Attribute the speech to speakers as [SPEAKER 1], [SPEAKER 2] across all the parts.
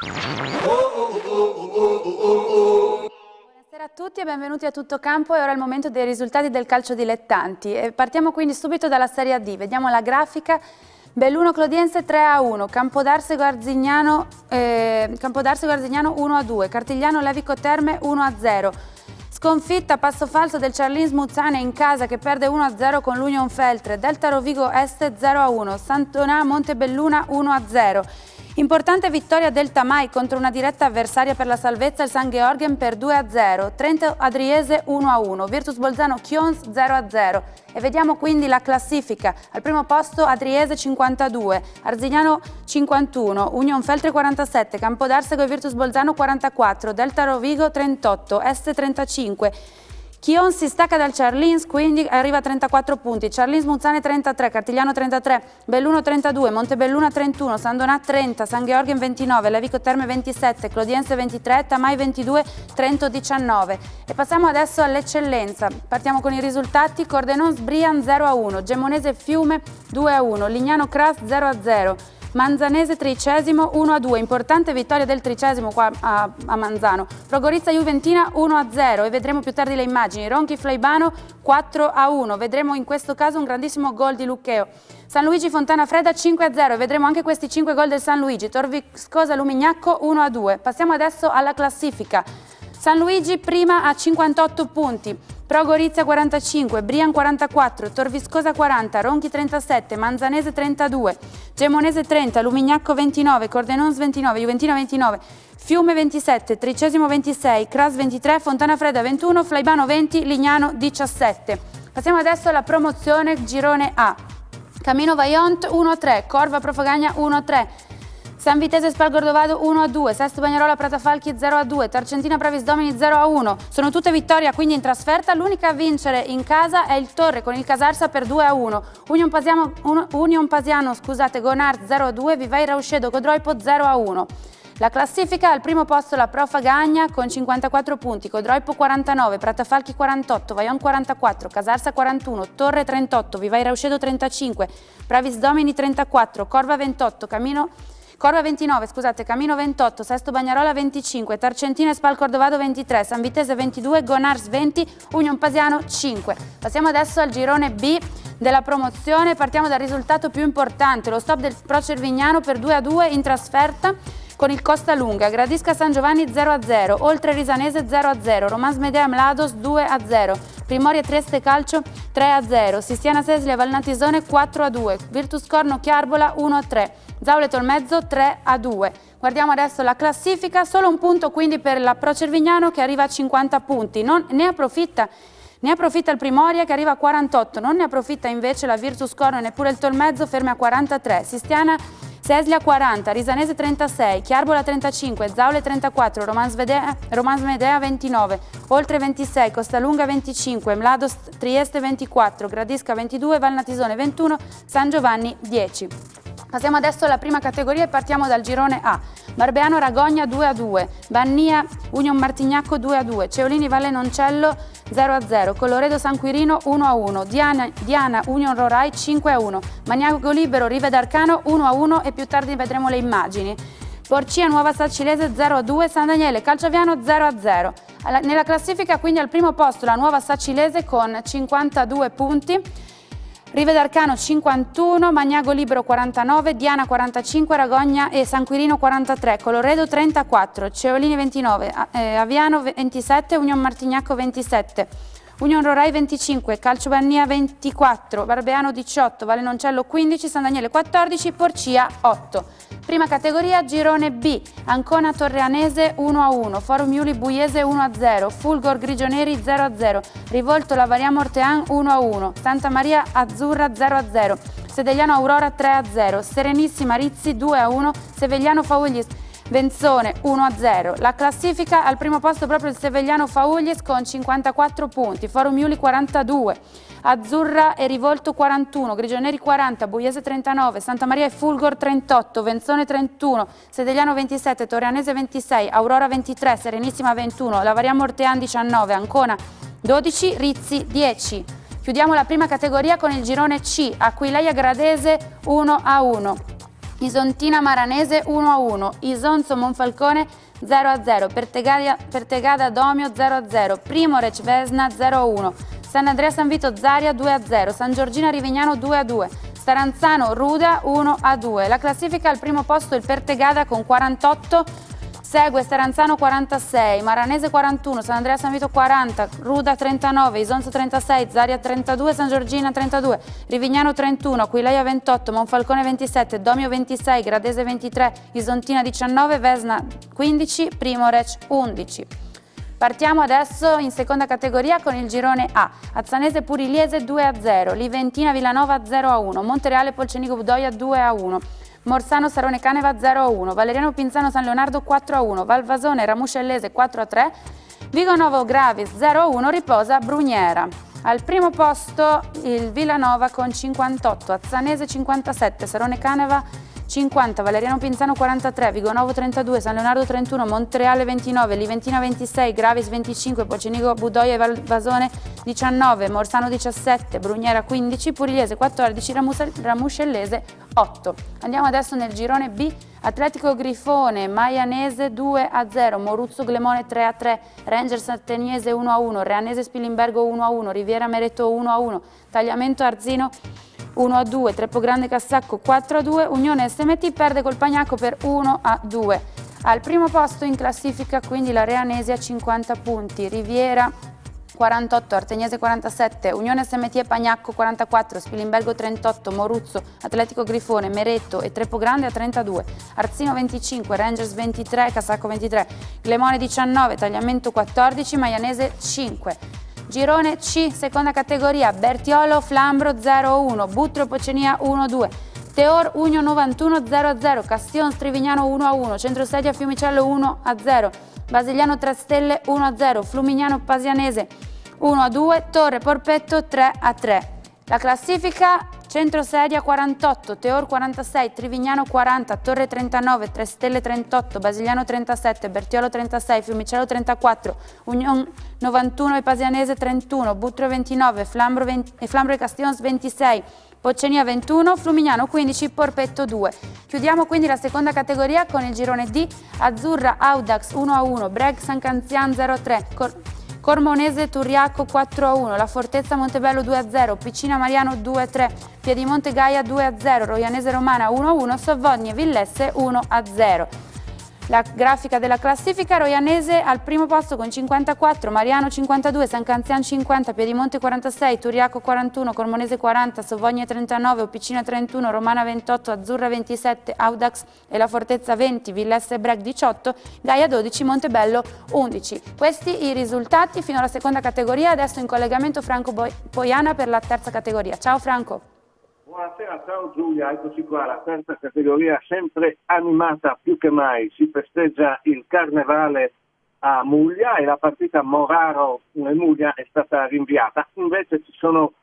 [SPEAKER 1] Buonasera a tutti e benvenuti a Tutto Campo. E ora è il momento dei risultati del calcio dilettanti. E partiamo quindi subito dalla Serie D. Vediamo la grafica. Belluno Clodiense 3-1, Campodarsego Arzignano 1-2, Cartigliano Levico Terme 1-0. Sconfitta passo falso del Ciarlins Muzzane in casa che perde 1-0 con l'Union Feltre, Delta Rovigo Est 0-1, Sant'Onà Montebelluna 1-0. Importante vittoria del Tamai contro una diretta avversaria per la salvezza, il San Georgen per 2-0, Trento Adriese 1-1, Virtus Bolzano Chions 0-0. E vediamo quindi la classifica. Al primo posto Adriese 52, Arzignano 51, Union Feltre 47, Campodarsego e Virtus Bolzano 44, Delta Rovigo 38, Este 35. Chion si stacca dal Ciarlins, quindi arriva a 34 punti, Ciarlins Muzzane 33, Cartigliano 33, Belluno 32, Montebelluna 31, Sandonà 30, San Georgen 29, Levico Terme 27, Clodiense 23, Tamai 22, Trento 19. E passiamo adesso all'eccellenza. Partiamo con i risultati: Cordenons Brian 0-1, Gemonese Fiume 2-1, Lignano Cras 0-0. Manzanese Tricesimo 1-2, importante vittoria del Tricesimo qua a Manzano. Progorizia Juventina 1-0 e vedremo più tardi le immagini. Ronchi Fleibano 4-1, vedremo in questo caso un grandissimo gol di Luccheo. San Luigi Fontana Fredda 5-0 e vedremo anche questi 5 gol del San Luigi. Torviscosa Lumignacco 1-2. Passiamo adesso alla classifica. San Luigi prima a 58 punti, Pro Gorizia 45, Brian 44, Torviscosa 40, Ronchi 37, Manzanese 32, Gemonese 30, Lumignacco 29, Cordenons 29, Juventina 29, Fiume 27, Tricesimo 26, Cras 23, Fontana Fredda 21, Flaibano 20, Lignano 17. Passiamo adesso alla promozione Girone A. Camino Vajont 1-3, Corva Profagagna 1-3, San Vitese Spalgordovado 1-2, Sesto Bagnarola Pratafalchi 0-2, Tarcentina Pravis Domini 0-1. Sono tutte vittorie quindi in trasferta. L'unica a vincere in casa è il Torre con il Casarsa per 2-1. Union Pasiano, Gonard 0-2, Vivai Rauscedo Codroipo 0-1. La classifica: al primo posto la Profagagna con 54 punti, Codroipo 49, Pratafalchi 48, Vaion 44, Casarsa 41, Torre 38, Vivai Rauscedo 35, Pravis Domini 34, Corva 28, Corva 29, Camino 28, Sesto Bagnarola 25, Tarcentina e Spalcordovado 23, San Vitese 22, Gonars 20, Union Pasiano 5. Passiamo adesso al girone B della promozione. Partiamo dal risultato più importante, lo stop del Pro Cervignano per 2-2 in trasferta con il Costa Lunga, Gradisca San Giovanni 0-0, Oltre Risanese 0-0, Romans Medea Mlados 2-0, Primoria Trieste Calcio 3-0, Sistiana Seslia Valnatisone 4-2, Virtus Corno Chiarbola 1-3, Zaule Tolmezzo 3-2. Guardiamo adesso la classifica, solo un punto quindi per la Pro Cervignano che arriva a 50 punti, ne approfitta il Primoria che arriva a 48, non ne approfitta invece la Virtus Corno e neppure il Tolmezzo, ferme a 43, Sistiana Seslia 40, Risanese 36, Chiarbola 35, Zaule 34, Romans Medea 29, Oltre 26, Costalunga 25, Mlados Trieste 24, Gradisca 22, Valnatisone 21, San Giovanni 10. Passiamo adesso alla prima categoria e partiamo dal girone A. Barbeano Ragogna 2-2, Bannia Union Martignacco 2-2, Ceolini Valle Noncello 0-0, Colloredo San Quirino 1-1, Diana Union Rorai 5-1, Maniago Libero Rive d'Arcano 1-1 e più tardi vedremo le immagini. Porcia Nuova Sacilese 0-2, San Daniele Calciaviano 0-0. Nella classifica quindi al primo posto la Nuova Sacilese con 52 punti, Rive d'Arcano 51, Magnago Libero 49, Diana 45, Ragogna e San Quirino 43, Colloredo 34, Ceolini 29, Aviano 27, Union Martignacco 27, Union Rorai 25, Calcio Bannia 24, Barbeano 18, Valle Noncello 15, San Daniele 14, Porcia 8. Prima categoria girone B, Ancona Torreanese 1-1, Forum Iuli Buiese 1-0, Fulgor Grigioneri 0-0, Rivolto Lavariamo Ortean 1-1, Santa Maria Azzurra 0-0, Sedegliano Aurora 3-0, Serenissima Rizzi 2-1, Sevegliano Fauglis Venzone 1-0. La classifica: al primo posto proprio il Sevegliano Fauglis con 54 punti, Forum Iuli 42, Azzurra e Rivolto 41, Grigioneri 40, Buiese 39, Santa Maria e Fulgor 38, Venzone 31, Sedegliano 27, Torreanese 26, Aurora 23, Serenissima 21, Lavariamo Ortean 19, Ancona 12, Rizzi 10. Chiudiamo la prima categoria con il girone C, Aquileia Gradese 1-1. Isontina Maranese 1-1, Isonzo Monfalcone 0-0, Pertegada Domio 0-0, Primorec Vesna 0-1, San Andrea San Vito Zaria 2-0, San Giorgina Rivignano 2-2, Staranzano Ruda 1-2. La classifica al primo posto il Pertegada con 48, segue Staranzano 46, Maranese 41, San Andrea San Vito 40, Ruda 39, Isonzo 36, Zaria 32, San Giorgina 32, Rivignano 31, Aquileia 28, Monfalcone 27, Domio 26, Gradese 23, Isontina 19, Vesna 15, Primorec 11. Partiamo adesso in seconda categoria con il girone A. Azzanese Puriliese 2-0, Liventina Villanova 0-1, Montereale Polcenico Budoia 2-1. Morsano Sarone Caneva 0-1, Valeriano Pinzano San Leonardo 4-1, Valvasone Ramuscellese 4-3, Vigonovo Gravis 0-1, riposa Bruniera. Al primo posto il Villanova con 58, Azzanese 57, Sarone Caneva 50, Valeriano Pinzano 43, Vigonovo 32, San Leonardo 31, Montereale 29, Liventina 26, Gravis 25, Polcenico Budoia e Valvasone 19, Morsano 17, Bruniera 15, Purigliese 14, Ramuscellese 8. Andiamo adesso nel girone B. Atletico Grifone, Maianese 2-0, Moruzzo Glemone 3-3, Rangers Ateniese 1-1, Reanese Spilimbergo 1-1, Riviera Mereto 1-1, Tagliamento Arzino 1-2, Treppo Grande Cassacco 4-2, Unione SMT perde col Pagnacco per 1-2. Al primo posto in classifica quindi la Reanese a 50 punti, Riviera 48, Artegnese 47, Unione SMT e Pagnacco 44, Spilimbergo 38, Moruzzo, Atletico Grifone, Meretto e Treppo Grande a 32, Arzino 25, Rangers 23, Cassacco 23, Glemone 19, Tagliamento 14, Maianese 5. Girone C, seconda categoria, Bertiolo Flambro 0-1, Buttro Pocenia 1-2, Teor Ugno 91 0-0, Castion Strivignano 1-1, Centrosedia Fiumicello 1-0, Basigliano 3 Stelle 1-0, Flumignano Pasianese 1-2, Torre Porpetto 3-3. La classifica: Centrosedia 48, Teor 46, Trivignano 40, Torre 39, 3 Stelle 38, Basigliano 37, Bertiolo 36, Fiumicello 34, Union 91 e Pasianese 31, Buttro 29, Flambro e Castions 26, Pocenia 21, Flumignano 15, Porpetto 2. Chiudiamo quindi la seconda categoria con il girone D. Azzurra Audax 1-1, Breg San Canzian 0-3, Cormonese Turriaco 4-1, La Fortezza Montebello 2-0, Piccina Mariano 2-3, Piedimonte Gaia 2-0, Roianese Romana 1-1, Savogne Villesse 1-0. La grafica della classifica: Roianese al primo posto con 54, Mariano 52, San Canzian 50, Piedimonte 46, Turriaco 41, Cormonese 40, Savogne 39, Piccina 31, Romana 28, Azzurra 27, Audax e La Fortezza 20, Villesse e Breg 18, Gaia 12, Montebello 11. Questi i risultati fino alla seconda categoria. Adesso in collegamento Franco Poiana per la terza categoria. Ciao Franco.
[SPEAKER 2] Buonasera, ciao Giulia, eccoci qua, la terza categoria sempre animata più che mai. Si festeggia il carnevale a Muglia e la partita Moraro-Muglia è stata rinviata. Invece ci sono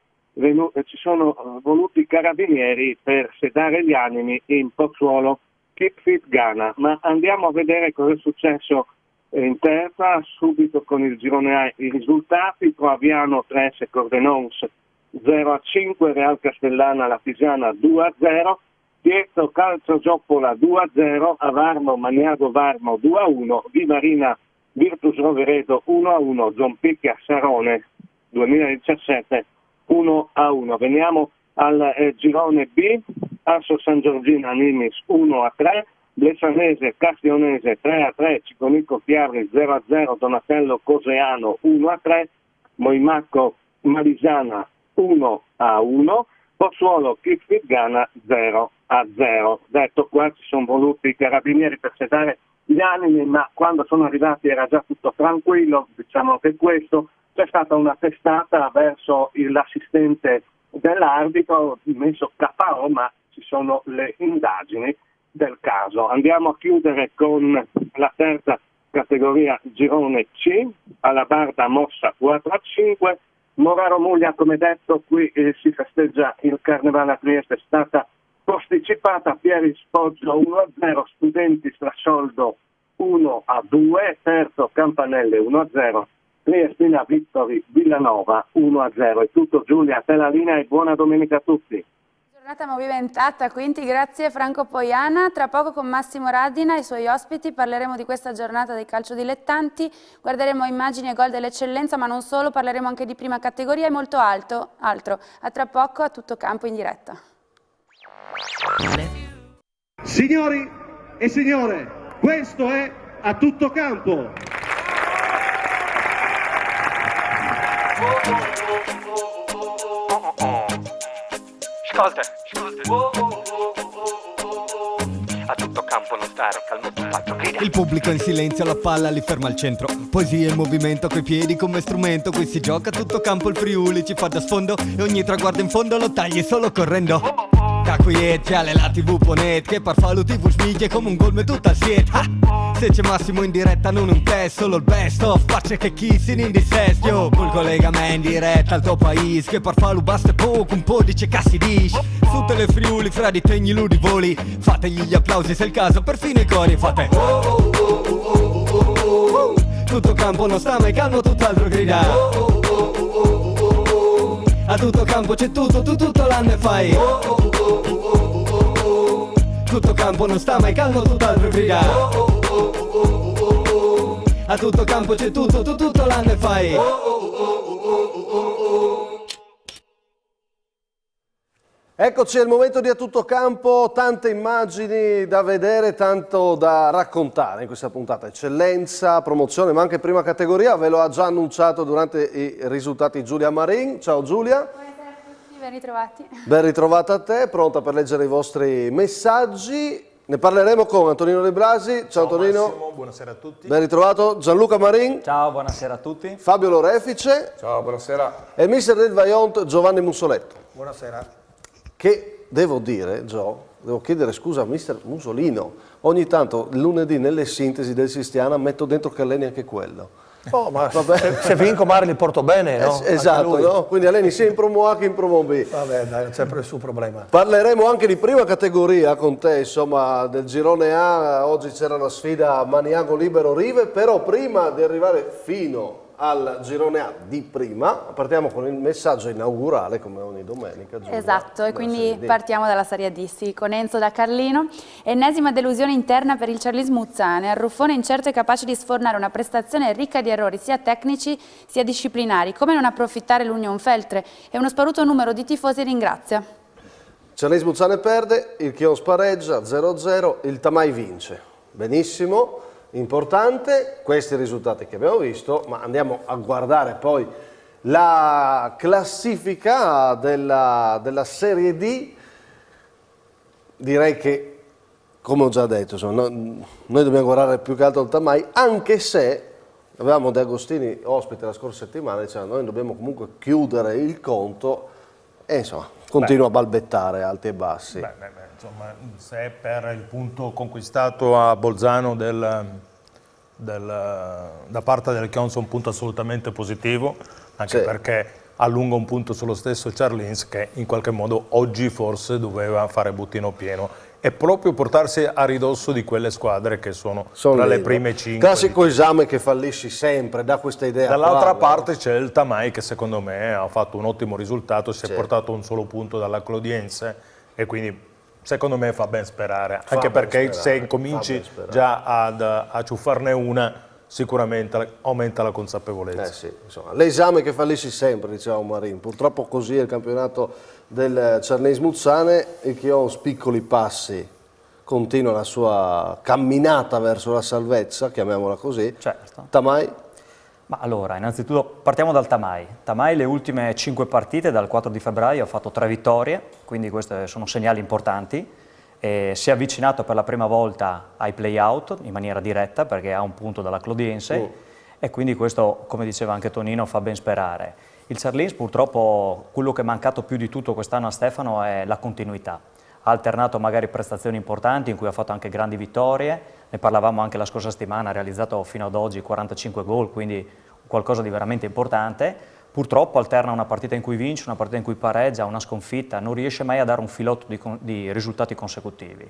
[SPEAKER 2] voluti i carabinieri per sedare gli animi in Pozzuolo Keep Fit Ghana. Ma andiamo a vedere cosa è successo in terza, subito con il girone A i risultati: Proaviano 3S Cordenons 0-5, Real Castellana Latisana 2-0, Pietro Calcio Gioppola 2-0, Avarno Maniago Varmo 2-1, Vivarina Virtus Roveredo 1-1, Zompicchia Sarone 2017 1-1. Veniamo al girone B. Asso San Giorgina Nimis 1-3, Blessanese Castionese 3-3, Ciconico Chiari 0-0, Donatello Coseano 1-3, Moimacco Malisana 1-1, Pozzuolo Keep Ghana 0-0. Detto qua, ci sono voluti i carabinieri per sedare gli animi, ma quando sono arrivati era già tutto tranquillo. Diciamo che questo, c'è stata una testata verso l'assistente dell'arbitro messo KO, ma ci sono le indagini del caso. Andiamo a chiudere con la terza categoria, girone C, alla Barda Mossa 4-5, Moraro Muglia, come detto, qui si festeggia il carnevale a Trieste, è stata posticipata. Pieri Spoggio 1-0, Studenti Strassoldo 1-2, terzo Campanelle 1-0, Triestina Vittori Villanova 1-0. È tutto Giulia, a te la linea e buona domenica a tutti.
[SPEAKER 1] Giornata Giornata movimentata, quindi grazie Franco Poiana. Tra poco con Massimo Radina e i suoi ospiti parleremo di questa giornata dei calcio dilettanti, guarderemo immagini e gol dell'eccellenza, ma non solo, parleremo anche di prima categoria e molto altro. A tra poco a Tutto Campo in diretta.
[SPEAKER 3] Signori e signore, questo è A Tutto Campo.
[SPEAKER 4] Ascolta. A tutto campo non stare, calmo compatto, grida.
[SPEAKER 5] Il pubblico in silenzio la palla li ferma al centro. Poesia in movimento coi piedi come strumento. Qui si gioca a tutto campo, il Friuli ci fa da sfondo e ogni traguardo in fondo lo tagli solo correndo. Da qui c'è la TV.net che per fare TV smiglie come un gol me tutta siete. Se c'è Massimo in diretta non un test, solo il best of, facce che chi si in dissestio. Col collega me in diretta al tuo paese che per farlo basta poco, un po' dice cassi dici. Su tele Friuli fra di tegni ludi voli, fategli gli applausi se è il caso, perfino i cori fate. Tutto campo non sta mai calmo, tutt'altro grida. A tutto campo c'è tutto l'anno e fai. Tutto campo non sta mai calmo, tutt'altro grida. A tutto campo c'è tutto l'anno e fai.
[SPEAKER 6] Eccoci, è il momento di A Tutto Campo, tante immagini da vedere, tanto da raccontare in questa puntata. Eccellenza, promozione, ma anche prima categoria, ve lo ha già annunciato durante i risultati Giulia Marin. Ciao Giulia.
[SPEAKER 1] Buonasera a tutti, ben ritrovati.
[SPEAKER 6] Ben ritrovata a te, pronta per leggere i vostri messaggi. Ne parleremo con Antonino De Blasi. Ciao Antonino.
[SPEAKER 7] Massimo, buonasera a tutti.
[SPEAKER 6] Ben ritrovato. Gianluca Marin.
[SPEAKER 8] Ciao, buonasera a tutti.
[SPEAKER 6] Fabio Lorefice.
[SPEAKER 7] Ciao, buonasera.
[SPEAKER 6] E il mister del Vaillant Giovanni Mussoletto.
[SPEAKER 7] Buonasera.
[SPEAKER 6] Che devo dire, devo chiedere scusa a mister Musolino. Ogni tanto il lunedì nelle sintesi del Sistiana metto dentro Calleni anche quello.
[SPEAKER 7] Oh, ma se vinco Mari li porto bene, no?
[SPEAKER 6] Esatto, no? Quindi Alleni sia in promo A che in promo B.
[SPEAKER 7] Vabbè, dai, non c'è il suo problema.
[SPEAKER 6] Parleremo anche di prima categoria con te, insomma, del girone A. Oggi c'era una sfida Maniago Libero Rive, però prima di arrivare fino al girone A di prima, partiamo con il messaggio inaugurale come ogni domenica. Giulia,
[SPEAKER 1] Esatto, e quindi partiamo dalla Serie D, sì, con Enzo da Carlino. Ennesima delusione interna per il Charlis Muzzane, Arruffone incerto e capace di sfornare una prestazione ricca di errori sia tecnici sia disciplinari. Come non approfittare l'Union Feltre? E uno sparuto numero di tifosi ringrazia.
[SPEAKER 6] Charlis Muzzane perde, il Chios pareggia 0-0, il Tamai vince. Benissimo. Importante questi risultati che abbiamo visto, ma andiamo a guardare poi la classifica della Serie D. Direi che, come ho già detto, insomma, noi dobbiamo guardare più che altro il Tamai, anche se avevamo De Agostini ospite la scorsa settimana, dicendo noi dobbiamo comunque chiudere il conto e insomma continua a balbettare alti e bassi.
[SPEAKER 7] Insomma, se per il punto conquistato a Bolzano da parte del Chions un punto assolutamente positivo, anche
[SPEAKER 6] sì,
[SPEAKER 7] perché allunga un punto sullo stesso Charlins che in qualche modo oggi forse doveva fare buttino pieno e proprio portarsi a ridosso di quelle squadre che sono tra le prime 5.
[SPEAKER 6] Classico esame che fallisci sempre, dà questa idea.
[SPEAKER 7] Dall'altra parte c'è il Tamai che secondo me ha fatto un ottimo risultato, si è portato un solo punto dalla Clodiense e quindi secondo me fa ben sperare, anche perché se cominci già a ciuffarne una sicuramente aumenta la consapevolezza.
[SPEAKER 6] Sì, insomma, l'esame che fallisci sempre, diciamo Marin, purtroppo così è il campionato del Charlis Muzzane, il Chios piccoli passi continua la sua camminata verso la salvezza, chiamiamola così.
[SPEAKER 8] Certo.
[SPEAKER 6] Tamai?
[SPEAKER 8] Ma allora, innanzitutto partiamo dal Tamai. Tamai le ultime 5 partite dal 4 di febbraio ha fatto 3 vittorie, quindi questi sono segnali importanti. Si è avvicinato per la prima volta ai play-out in maniera diretta perché ha un punto dalla Clodiense e quindi questo, come diceva anche Tonino, fa ben sperare. Il Charlins purtroppo quello che è mancato più di tutto quest'anno a Stefano è la continuità. Ha alternato magari prestazioni importanti in cui ha fatto anche grandi vittorie, ne parlavamo anche la scorsa settimana, ha realizzato fino ad oggi 45 gol, quindi qualcosa di veramente importante. Purtroppo alterna una partita in cui vince, una partita in cui pareggia, una sconfitta, non riesce mai a dare un filotto di risultati consecutivi.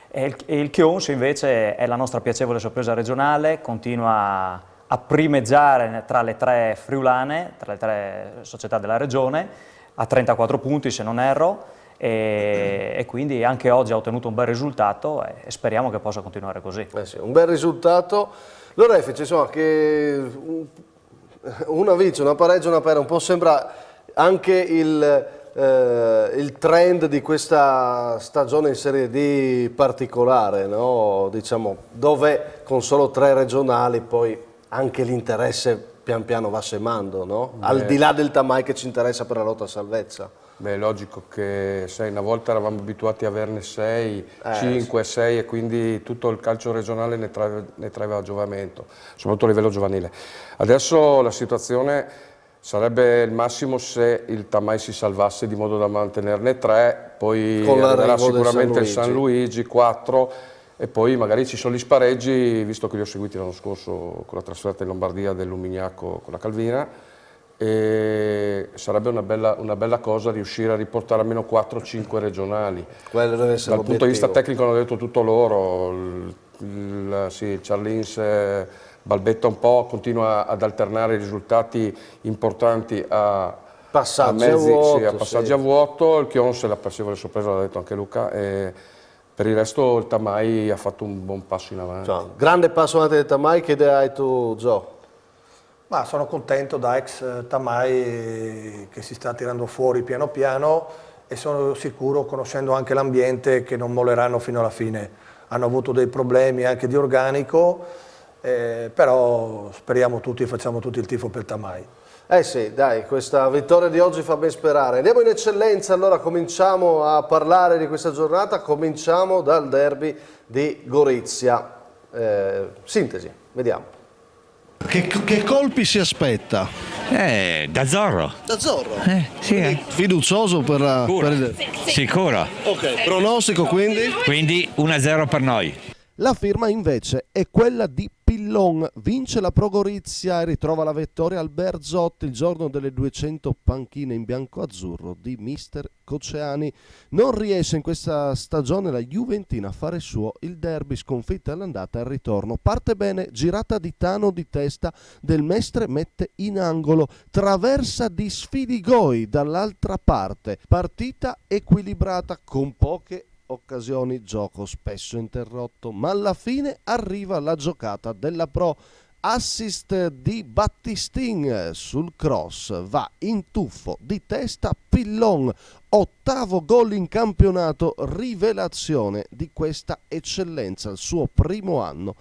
[SPEAKER 8] E il Chions invece è la nostra piacevole sorpresa regionale, continua a primeggiare tra le 3 friulane, tra le 3 società della regione, a 34 punti se non erro, e quindi anche oggi ha ottenuto un bel risultato e speriamo che possa continuare così.
[SPEAKER 6] Sì, un bel risultato. L'Orefice, insomma, che una vince, una pareggia, una perde, un po' sembra anche il trend di questa stagione in Serie D particolare, no? Diciamo, dove con solo 3 regionali poi anche l'interesse pian piano va scemando, no? Al di là del Tamai che ci interessa per la lotta a salvezza.
[SPEAKER 9] Beh, è logico che una volta eravamo abituati a averne 6, 5, 6 e quindi tutto il calcio regionale ne traeva giovamento, soprattutto a livello giovanile. Adesso la situazione sarebbe il massimo se il Tamai si salvasse di modo da mantenerne 3, poi arriverà sicuramente il San Luigi 4 e poi magari ci sono gli spareggi, visto che li ho seguiti l'anno scorso con la trasferta in Lombardia del Lumignaco con la Calvina. E sarebbe una bella cosa riuscire a riportare almeno 4-5 regionali. Dal punto di vista tecnico hanno detto tutto loro, il Charlins balbetta un po', continua ad alternare risultati importanti a passaggi a vuoto, il Chions è la piacevole sorpresa, l'ha detto anche Luca, e per il resto il Tamai ha fatto un buon passo in avanti.
[SPEAKER 6] Grande passo avanti del Tamai, che idea hai tu, Gio?
[SPEAKER 10] Ma sono contento da ex Tamai che si sta tirando fuori piano piano e sono sicuro, conoscendo anche l'ambiente, che non molleranno fino alla fine. Hanno avuto dei problemi anche di organico, però speriamo tutti e facciamo tutti il tifo per Tamai.
[SPEAKER 6] Sì, dai, questa vittoria di oggi fa ben sperare. Andiamo in eccellenza, allora cominciamo a parlare di questa giornata, cominciamo dal derby di Gorizia. Sintesi, vediamo.
[SPEAKER 3] Che colpi si aspetta?
[SPEAKER 11] Da Zorro.
[SPEAKER 3] Da Zorro?
[SPEAKER 11] Sì.
[SPEAKER 3] Fiducioso per il...
[SPEAKER 11] Sicuro.
[SPEAKER 3] Ok, pronostico quindi?
[SPEAKER 11] Quindi 1-0 per noi.
[SPEAKER 6] La firma invece è quella di Pillon, vince la Pro Gorizia e ritrova la vittoria al Berzot il giorno delle 200 panchine in bianco-azzurro di mister Coceani. Non riesce in questa stagione la Juventina a fare suo il derby, sconfitta all'andata e al ritorno. Parte bene, girata di Tano di testa del Mestre mette in angolo, traversa di Sfidigoi dall'altra parte. Partita equilibrata con poche occasioni, gioco spesso interrotto, ma alla fine arriva la giocata della Pro. Assist di Battistin sul cross, va in tuffo di testa Pillon, 8º gol in campionato, rivelazione di questa eccellenza, il suo primo anno,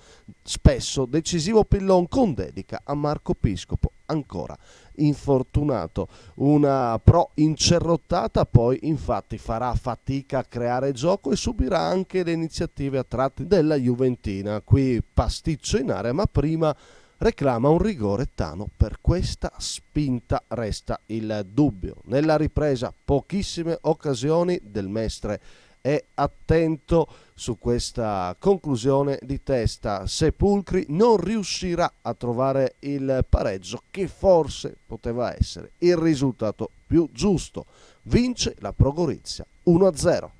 [SPEAKER 6] spesso decisivo Pillon con dedica a Marco Piscopo, ancora infortunato. Una Pro incerrottata, poi infatti farà fatica a creare gioco e subirà anche le iniziative a tratti della Juventina. Qui pasticcio in area, ma prima reclama un rigore Tano. Per questa spinta resta il dubbio. Nella ripresa pochissime occasioni, del Mestre è attento su questa conclusione di testa. Sepulcri non riuscirà a trovare il pareggio che forse poteva essere il risultato più giusto. Vince la Pro Gorizia 1-0.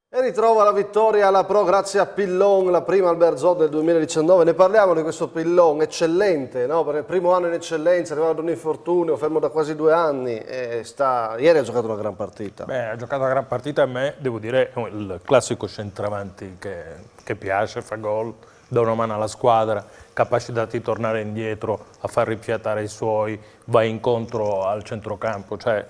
[SPEAKER 6] E ritrova la vittoria alla Pro grazie a Pillon, la prima al Berzot del 2019. Ne parliamo di questo Pillon, eccellente, no? Per il primo anno in eccellenza, arrivava ad un infortunio, fermo da quasi 2 anni. Ieri ha giocato una gran partita.
[SPEAKER 7] Ha giocato una gran partita, a me devo dire è il classico centravanti che piace, fa gol, dà una mano alla squadra, capacità di tornare indietro, a far rifiatare i suoi, va incontro al centrocampo, cioè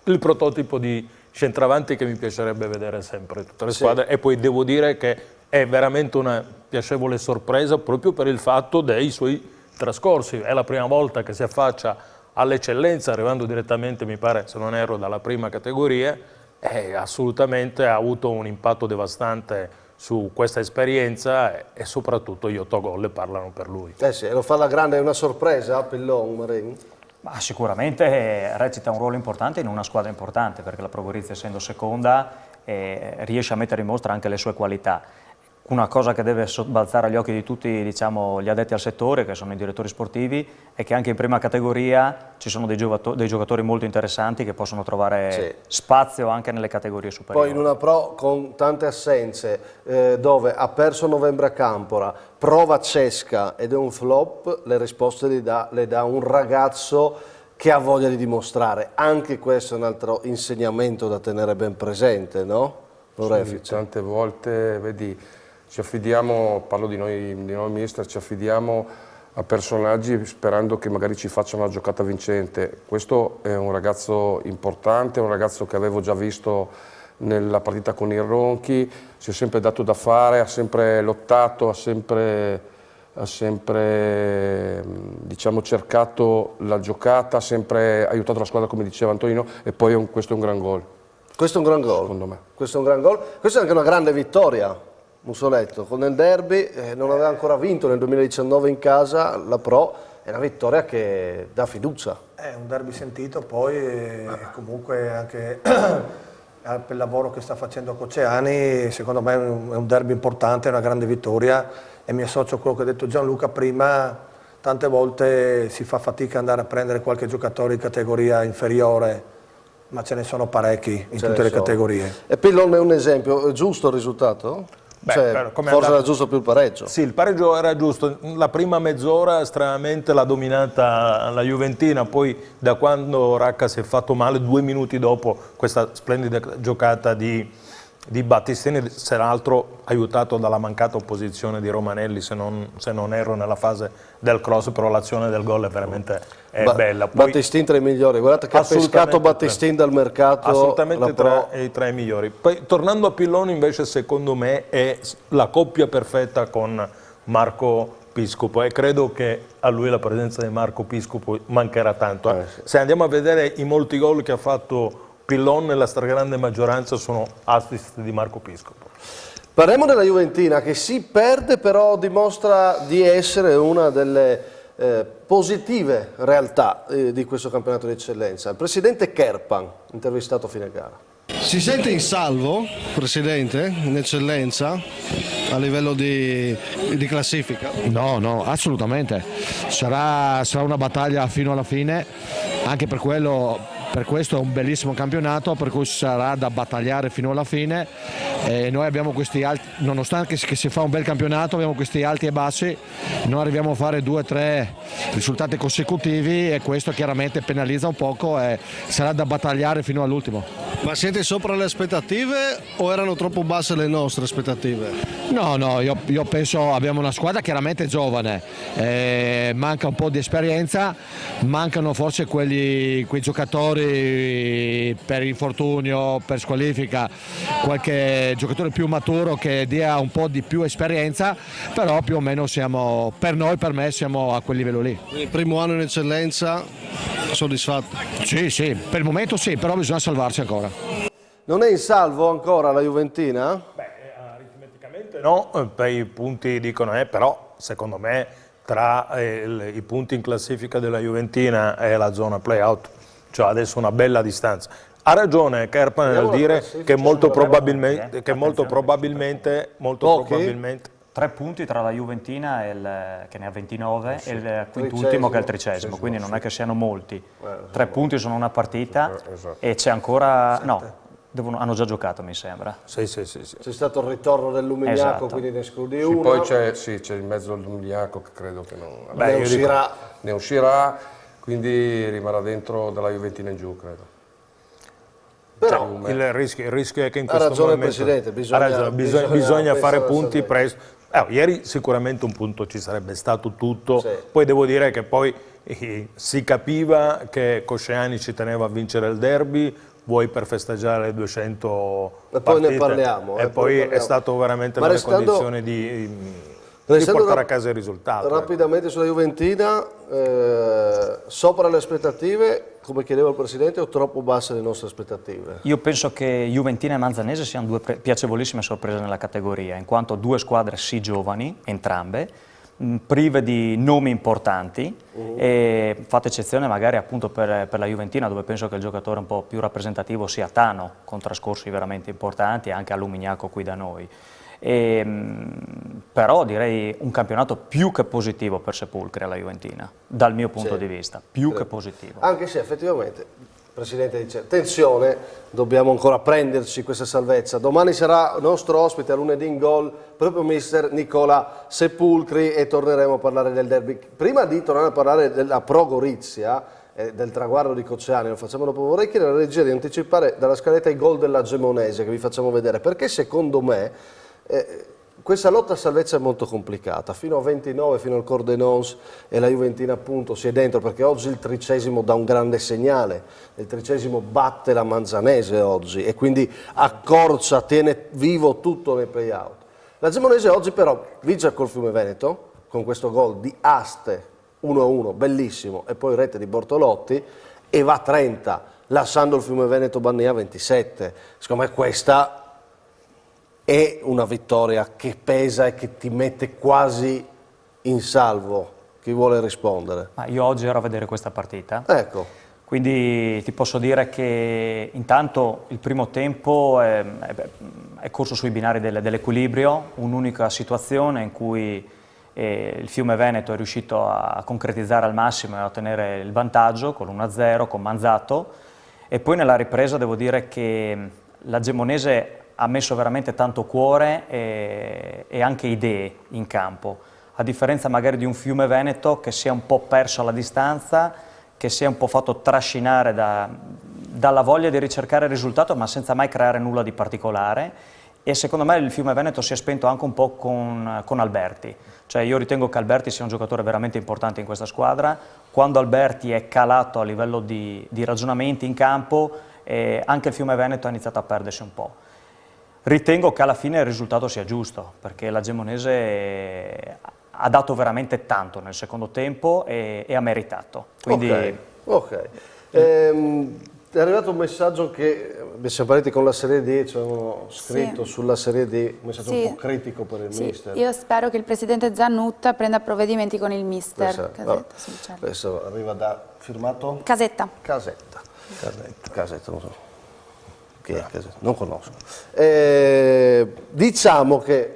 [SPEAKER 7] il prototipo di centravanti che mi piacerebbe vedere sempre in tutte le squadre. E poi devo dire che è veramente una piacevole sorpresa proprio per il fatto dei suoi trascorsi. È la prima volta che si affaccia all'eccellenza, arrivando direttamente, mi pare, se non erro, dalla prima categoria, e assolutamente ha avuto un impatto devastante su questa esperienza e soprattutto gli 8 gol parlano per lui.
[SPEAKER 6] Sì, lo fa alla grande, è una sorpresa Pillon, Marin?
[SPEAKER 8] Ma sicuramente recita un ruolo importante in una squadra importante, perché la Pro Gorizia, essendo seconda, riesce a mettere in mostra anche le sue qualità. Una cosa che deve balzare agli occhi di tutti, diciamo, gli addetti al settore, che sono i direttori sportivi, è che anche in prima categoria ci sono dei giocatori molto interessanti che possono trovare spazio anche nelle categorie superiori.
[SPEAKER 6] Poi in una Pro con tante assenze, dove ha perso a novembre a Campora, prova Cesca ed è un flop, le risposte le dà un ragazzo che ha voglia di dimostrare. Anche questo è un altro insegnamento da tenere ben presente, no?
[SPEAKER 9] Sì, tante volte, vedi, ci affidiamo, parlo di noi mister, ci affidiamo a personaggi sperando che magari ci facciano una giocata vincente. Questo è un ragazzo importante, un ragazzo che avevo già visto nella partita con il Ronchi, si è sempre dato da fare, ha sempre lottato, ha sempre diciamo, cercato la giocata, ha sempre aiutato la squadra come diceva Antonino, e poi questo è un gran gol.
[SPEAKER 6] Questo è un gran gol,
[SPEAKER 9] secondo me.
[SPEAKER 6] Questo è un gran gol. Questa è anche una grande vittoria, Mussoletto, con il derby, non aveva ancora vinto nel 2019 in casa, la Pro, è una vittoria che dà fiducia.
[SPEAKER 10] È un derby sentito, poi comunque anche per il lavoro che sta facendo Cocceani, secondo me è un derby importante, è una grande vittoria, e mi associo a quello che ha detto Gianluca prima. Tante volte si fa fatica ad andare a prendere qualche giocatore di categoria inferiore, ma ce ne sono parecchi in tutte le categorie.
[SPEAKER 6] E Pillon è un esempio, è giusto il risultato? Cioè, forse era giusto più il pareggio.
[SPEAKER 7] Sì, il pareggio era giusto. La prima mezz'ora estremamente l'ha dominata la Juventina, poi da quando Racca si è fatto male 2 minuti dopo questa splendida giocata di Battistini, se l'altro aiutato dalla mancata opposizione di Romanelli, se non erro nella fase del cross, però l'azione del gol è veramente bella. Poi,
[SPEAKER 6] Battistini tra i migliori, guardate che ha pescato Battistini dal mercato.
[SPEAKER 7] Assolutamente tra i migliori. Poi tornando a Pillon invece, secondo me è la coppia perfetta con Marco Piscopo, e credo che a lui la presenza di Marco Piscopo mancherà tanto.
[SPEAKER 6] Sì.
[SPEAKER 7] Se andiamo a vedere i molti gol che ha fatto Pillon, nella stragrande maggioranza sono assist di Marco Piscopo.
[SPEAKER 6] Parliamo della Juventina che si perde, però dimostra di essere una delle positive realtà di questo campionato di eccellenza. Il presidente Kerpan, intervistato a fine gara.
[SPEAKER 3] Si sente in salvo, Presidente, in eccellenza, a livello di classifica?
[SPEAKER 12] No, assolutamente. Sarà una battaglia fino alla fine, anche per questo è un bellissimo campionato, per cui sarà da battagliare fino alla fine. E noi abbiamo questi alti, nonostante che si fa un bel campionato, abbiamo questi alti e bassi, noi arriviamo a fare 2 o 3 risultati consecutivi, e questo chiaramente penalizza un poco, e sarà da battagliare fino all'ultimo.
[SPEAKER 3] Ma siete sopra le aspettative o erano troppo basse le nostre aspettative?
[SPEAKER 12] No, io penso abbiamo una squadra chiaramente giovane, manca un po' di esperienza, mancano forse quei giocatori per infortunio, per squalifica, qualche giocatore più maturo che dia un po' di più esperienza, però più o meno per me siamo a quel livello lì.
[SPEAKER 3] Il primo anno in eccellenza, soddisfatto?
[SPEAKER 12] Sì, per il momento sì, però bisogna salvarsi ancora.
[SPEAKER 6] Non è in salvo ancora la Juventina?
[SPEAKER 7] Aritmeticamente no, per i punti dicono però secondo me tra i punti in classifica della Juventina e la zona play-out c'è adesso una bella distanza. Ha ragione Kerpan nel dire che molto probabilmente
[SPEAKER 8] 3 punti tra la Juventina, che ne ha 29, e il quintultimo che è il 13°, quindi non è che siano molti. 3 punti sono una partita, e c'è ancora... no, hanno già giocato, mi sembra.
[SPEAKER 7] Sì.
[SPEAKER 6] C'è stato il ritorno del Lumignacco,
[SPEAKER 8] esatto.
[SPEAKER 6] Quindi ne escludi
[SPEAKER 9] sì,
[SPEAKER 6] uno.
[SPEAKER 9] Poi c'è in mezzo il Lumignacco, che credo che ne uscirà, quindi rimarrà dentro dalla Juventina in giù, credo.
[SPEAKER 6] Però
[SPEAKER 7] il rischio è che in
[SPEAKER 6] ha
[SPEAKER 7] questo
[SPEAKER 6] ragione
[SPEAKER 7] momento
[SPEAKER 6] il Presidente,
[SPEAKER 7] bisogna fare punti presto. Ieri sicuramente un punto ci sarebbe stato tutto, sì. Poi devo dire che poi si capiva che Cocceani ci teneva a vincere il derby, vuoi per festeggiare le 200
[SPEAKER 6] e
[SPEAKER 7] poi
[SPEAKER 6] ne parliamo.
[SPEAKER 7] E poi è stato veramente nelle condizioni di portare a casa il risultato.
[SPEAKER 6] Rapidamente sulla Juventina, sopra le aspettative, come chiedeva il Presidente, o troppo basse le nostre aspettative?
[SPEAKER 8] Io penso che Juventina e Manzanese siano 2 piacevolissime sorprese nella categoria, in quanto 2 squadre sì giovani, entrambe, prive di nomi importanti, e fate eccezione magari appunto per la Juventina, dove penso che il giocatore un po' più rappresentativo sia Tano, con trascorsi veramente importanti, anche a Lumignacco qui da noi. Però direi un campionato più che positivo per Sepolcri alla Juventina, dal mio punto di vista, più che positivo.
[SPEAKER 6] Anche se effettivamente il Presidente dice, attenzione, dobbiamo ancora prenderci questa salvezza. Domani sarà nostro ospite a lunedì in gol proprio mister Nicola Sepolcri, e torneremo a parlare del derby. Prima di tornare a parlare della Pro Gorizia, del traguardo di Cocceani, lo facciamo dopo. Vorrei chiedere alla regia di anticipare dalla scaletta i gol della Gemonese che vi facciamo vedere, perché secondo me questa lotta a salvezza è molto complicata. Fino a 29, fino al Cordenons, e la Juventina appunto si è dentro, perché oggi il 13° dà un grande segnale, il 13° batte la Manzanese oggi e quindi accorcia, tiene vivo tutto nei play-out. La Gemonese oggi però vince col Fiume Veneto con questo gol di Aste 1-1, bellissimo, e poi rete di Bortolotti, e va a 30, lasciando il Fiume Veneto Bannia a 27. Secondo me questa è una vittoria che pesa e che ti mette quasi in salvo. Chi vuole rispondere?
[SPEAKER 8] Ma io oggi ero a vedere questa partita.
[SPEAKER 6] Ecco.
[SPEAKER 8] Quindi ti posso dire che intanto il primo tempo è corso sui binari dell'equilibrio, un'unica situazione in cui il Fiume Veneto è riuscito a concretizzare al massimo e a ottenere il vantaggio con 1-0, con Manzato, e poi nella ripresa devo dire che la Gemonese ha messo veramente tanto cuore e anche idee in campo, a differenza magari di un Fiume Veneto che si è un po' perso alla distanza, che si è un po' fatto trascinare dalla voglia di ricercare il risultato ma senza mai creare nulla di particolare, e secondo me il Fiume Veneto si è spento anche un po' con Alberti. Cioè io ritengo che Alberti sia un giocatore veramente importante in questa squadra. Quando Alberti è calato a livello di ragionamenti in campo, anche il Fiume Veneto ha iniziato a perdersi un po'. Ritengo che alla fine il risultato sia giusto, perché la Gemonese ha dato veramente tanto nel secondo tempo e ha meritato. Quindi...
[SPEAKER 6] Ok. È arrivato un messaggio che siamo partiti con la Serie D, ci avevano scritto sulla Serie D, un messaggio un po' critico per il mister.
[SPEAKER 1] Io spero che il presidente Zannutta prenda provvedimenti con il mister.
[SPEAKER 6] Adesso arriva da firmato?
[SPEAKER 1] Casetta,
[SPEAKER 6] non so. Chi è Casetta? Non conosco. Diciamo che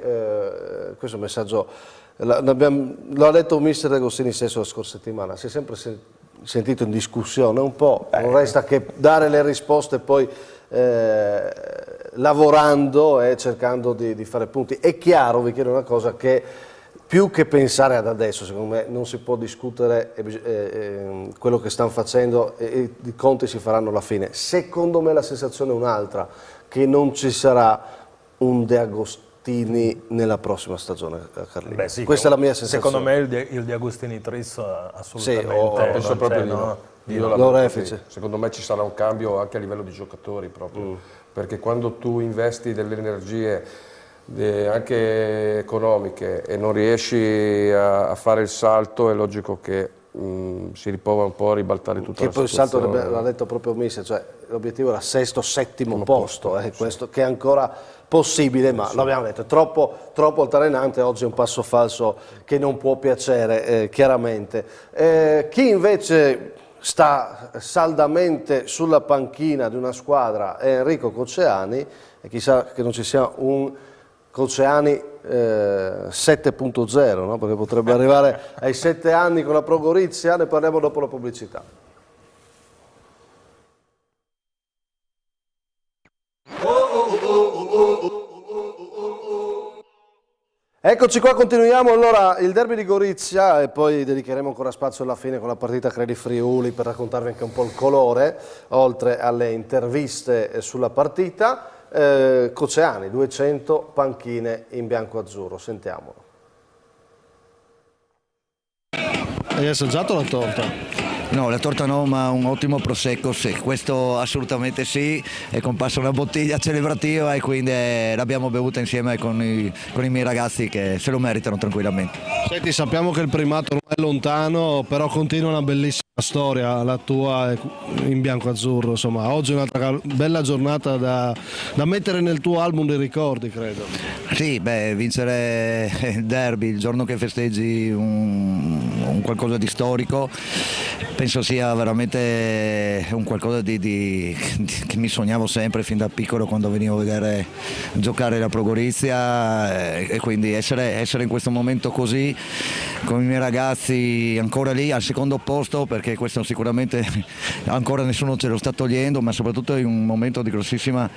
[SPEAKER 6] questo è un messaggio l'ha detto il mister Agostini stesso la scorsa settimana, si è sempre sentito in discussione un po', non resta che dare le risposte poi lavorando e cercando di fare punti. È chiaro, vi chiedo una cosa, che più che pensare ad adesso, secondo me non si può discutere quello che stanno facendo e i conti si faranno alla fine. Secondo me la sensazione è un'altra, che non ci sarà un De Agostini nella prossima stagione a Carlino.
[SPEAKER 7] Sì,
[SPEAKER 6] questa è la mia sensazione.
[SPEAKER 7] Secondo me il De Agostini Tris assolutamente.
[SPEAKER 9] Penso proprio di
[SPEAKER 6] no.
[SPEAKER 9] Secondo me ci sarà un cambio anche a livello di giocatori proprio, perché quando tu investi delle energie anche economiche e non riesci a fare il salto, è logico che si riprova un po' a ribaltare tutta la situazione.
[SPEAKER 6] Che poi il salto l'ha detto proprio Mister, cioè l'obiettivo era sesto, settimo posto, questo che è ancora possibile, ma l'abbiamo detto, è troppo altalenante. Oggi è un passo falso che non può piacere chiaramente. Chi invece sta saldamente sulla panchina di una squadra è Enrico Cocceani, e chissà che non ci sia un Cocceani 7.0, no? Perché potrebbe arrivare ai 7 anni con la Pro Gorizia. Ne parliamo dopo la pubblicità. Eccoci qua, continuiamo allora il derby di Gorizia e poi dedicheremo ancora spazio alla fine con la partita Credi Friuli per raccontarvi anche un po' il colore, oltre alle interviste sulla partita. Cocceani, 200 panchine in bianco-azzurro, sentiamolo.
[SPEAKER 3] Hai assaggiato la torta?
[SPEAKER 13] No, la torta no, ma un ottimo prosecco sì, questo assolutamente sì, è comparsa una bottiglia celebrativa e quindi l'abbiamo bevuta insieme con i miei ragazzi che se lo meritano tranquillamente.
[SPEAKER 3] Senti, sappiamo che il primato non è lontano, però continua una bellissima storia la tua in bianco-azzurro, insomma, oggi è un'altra bella giornata da mettere nel tuo album dei ricordi, credo.
[SPEAKER 13] Sì, vincere il derby il giorno che festeggi un qualcosa di storico, penso sia veramente un qualcosa che mi sognavo sempre fin da piccolo quando venivo a vedere giocare la Pro Gorizia, e quindi essere in questo momento così con i miei ragazzi ancora lì al secondo posto, perché questo sicuramente ancora nessuno ce lo sta togliendo, ma soprattutto in un momento di grossissima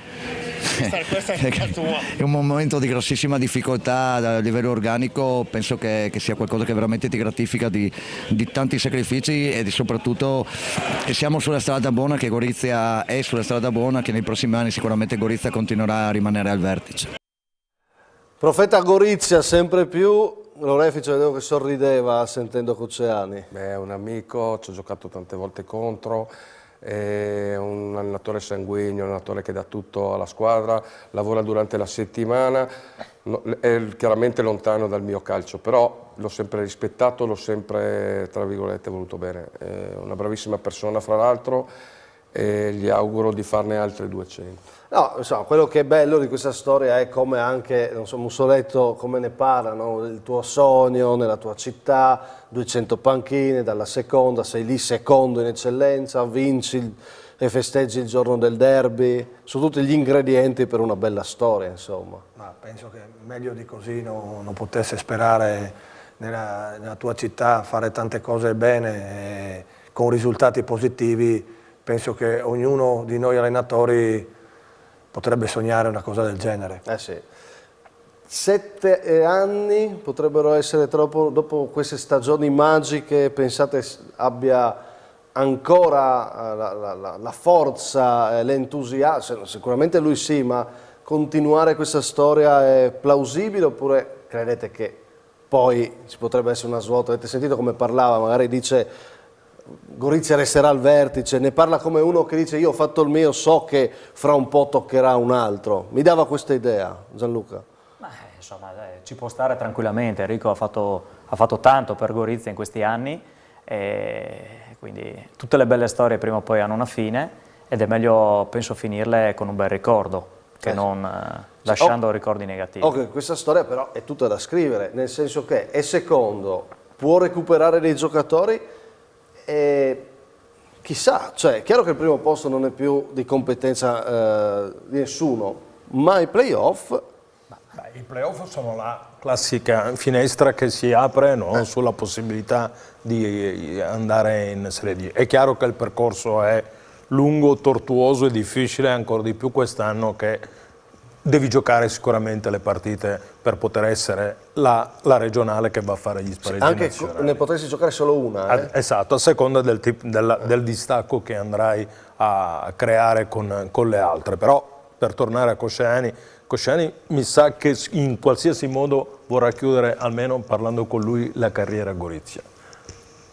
[SPEAKER 13] è un momento di grossissima difficoltà a livello organico, penso che sia qualcosa che veramente ti gratifica di tanti sacrifici e soprattutto che siamo sulla strada buona, che Gorizia è sulla strada buona, che nei prossimi anni sicuramente Gorizia continuerà a rimanere al vertice.
[SPEAKER 6] Profeta Gorizia sempre più, Lorefice vedevo che sorrideva sentendo Cocceani.
[SPEAKER 9] Beh, è un amico, ci ho giocato tante volte contro, è un allenatore sanguigno, un allenatore che dà tutto alla squadra, lavora durante la settimana, è chiaramente lontano dal mio calcio, però l'ho sempre rispettato, l'ho sempre, tra virgolette, voluto bene. È una bravissima persona, fra l'altro, e gli auguro di farne altre 200.
[SPEAKER 6] No, insomma, quello che è bello di questa storia è come anche, non so, Mussoletto come ne parla, no? Il tuo sogno nella tua città, 200 panchine, dalla seconda, sei lì secondo in eccellenza, vinci e festeggi il giorno del derby, sono tutti gli ingredienti per una bella storia, insomma.
[SPEAKER 10] Ma penso che meglio di così non potesse sperare nella tua città, fare tante cose bene, con risultati positivi. Penso che ognuno di noi allenatori potrebbe sognare una cosa del genere.
[SPEAKER 6] Sì. 7 anni potrebbero essere troppo, dopo queste stagioni magiche, pensate abbia ancora la forza, l'entusiasmo, sicuramente lui sì, ma continuare questa storia è plausibile oppure credete che poi ci potrebbe essere una svolta? Avete sentito come parlava, magari dice Gorizia resterà al vertice, ne parla come uno che dice io ho fatto il mio, so che fra un po' toccherà un altro. Mi dava questa idea, Gianluca.
[SPEAKER 8] Insomma, ci può stare tranquillamente. Enrico ha fatto tanto per Gorizia in questi anni, e quindi tutte le belle storie prima o poi hanno una fine ed è meglio, penso, finirle con un bel ricordo che non lasciando ricordi negativi.
[SPEAKER 6] Ok, questa storia però è tutta da scrivere, nel senso che è secondo, può recuperare dei giocatori e chissà, cioè è chiaro che il primo posto non è più di competenza di nessuno, ma i playoff...
[SPEAKER 7] I playoff sono la classica finestra che si apre, no? Sulla possibilità di andare in Serie D. È chiaro che il percorso è lungo, tortuoso e difficile, ancora di più quest'anno che devi giocare sicuramente le partite per poter essere la regionale che va a fare gli spareggi
[SPEAKER 6] anche
[SPEAKER 7] nazionali.
[SPEAKER 6] Ne potresti giocare solo una.
[SPEAKER 7] Esatto, a seconda del distacco che andrai a creare con le altre. Però per tornare a Cocceani mi sa che in qualsiasi modo vorrà chiudere, almeno parlando con lui, la carriera a Gorizia.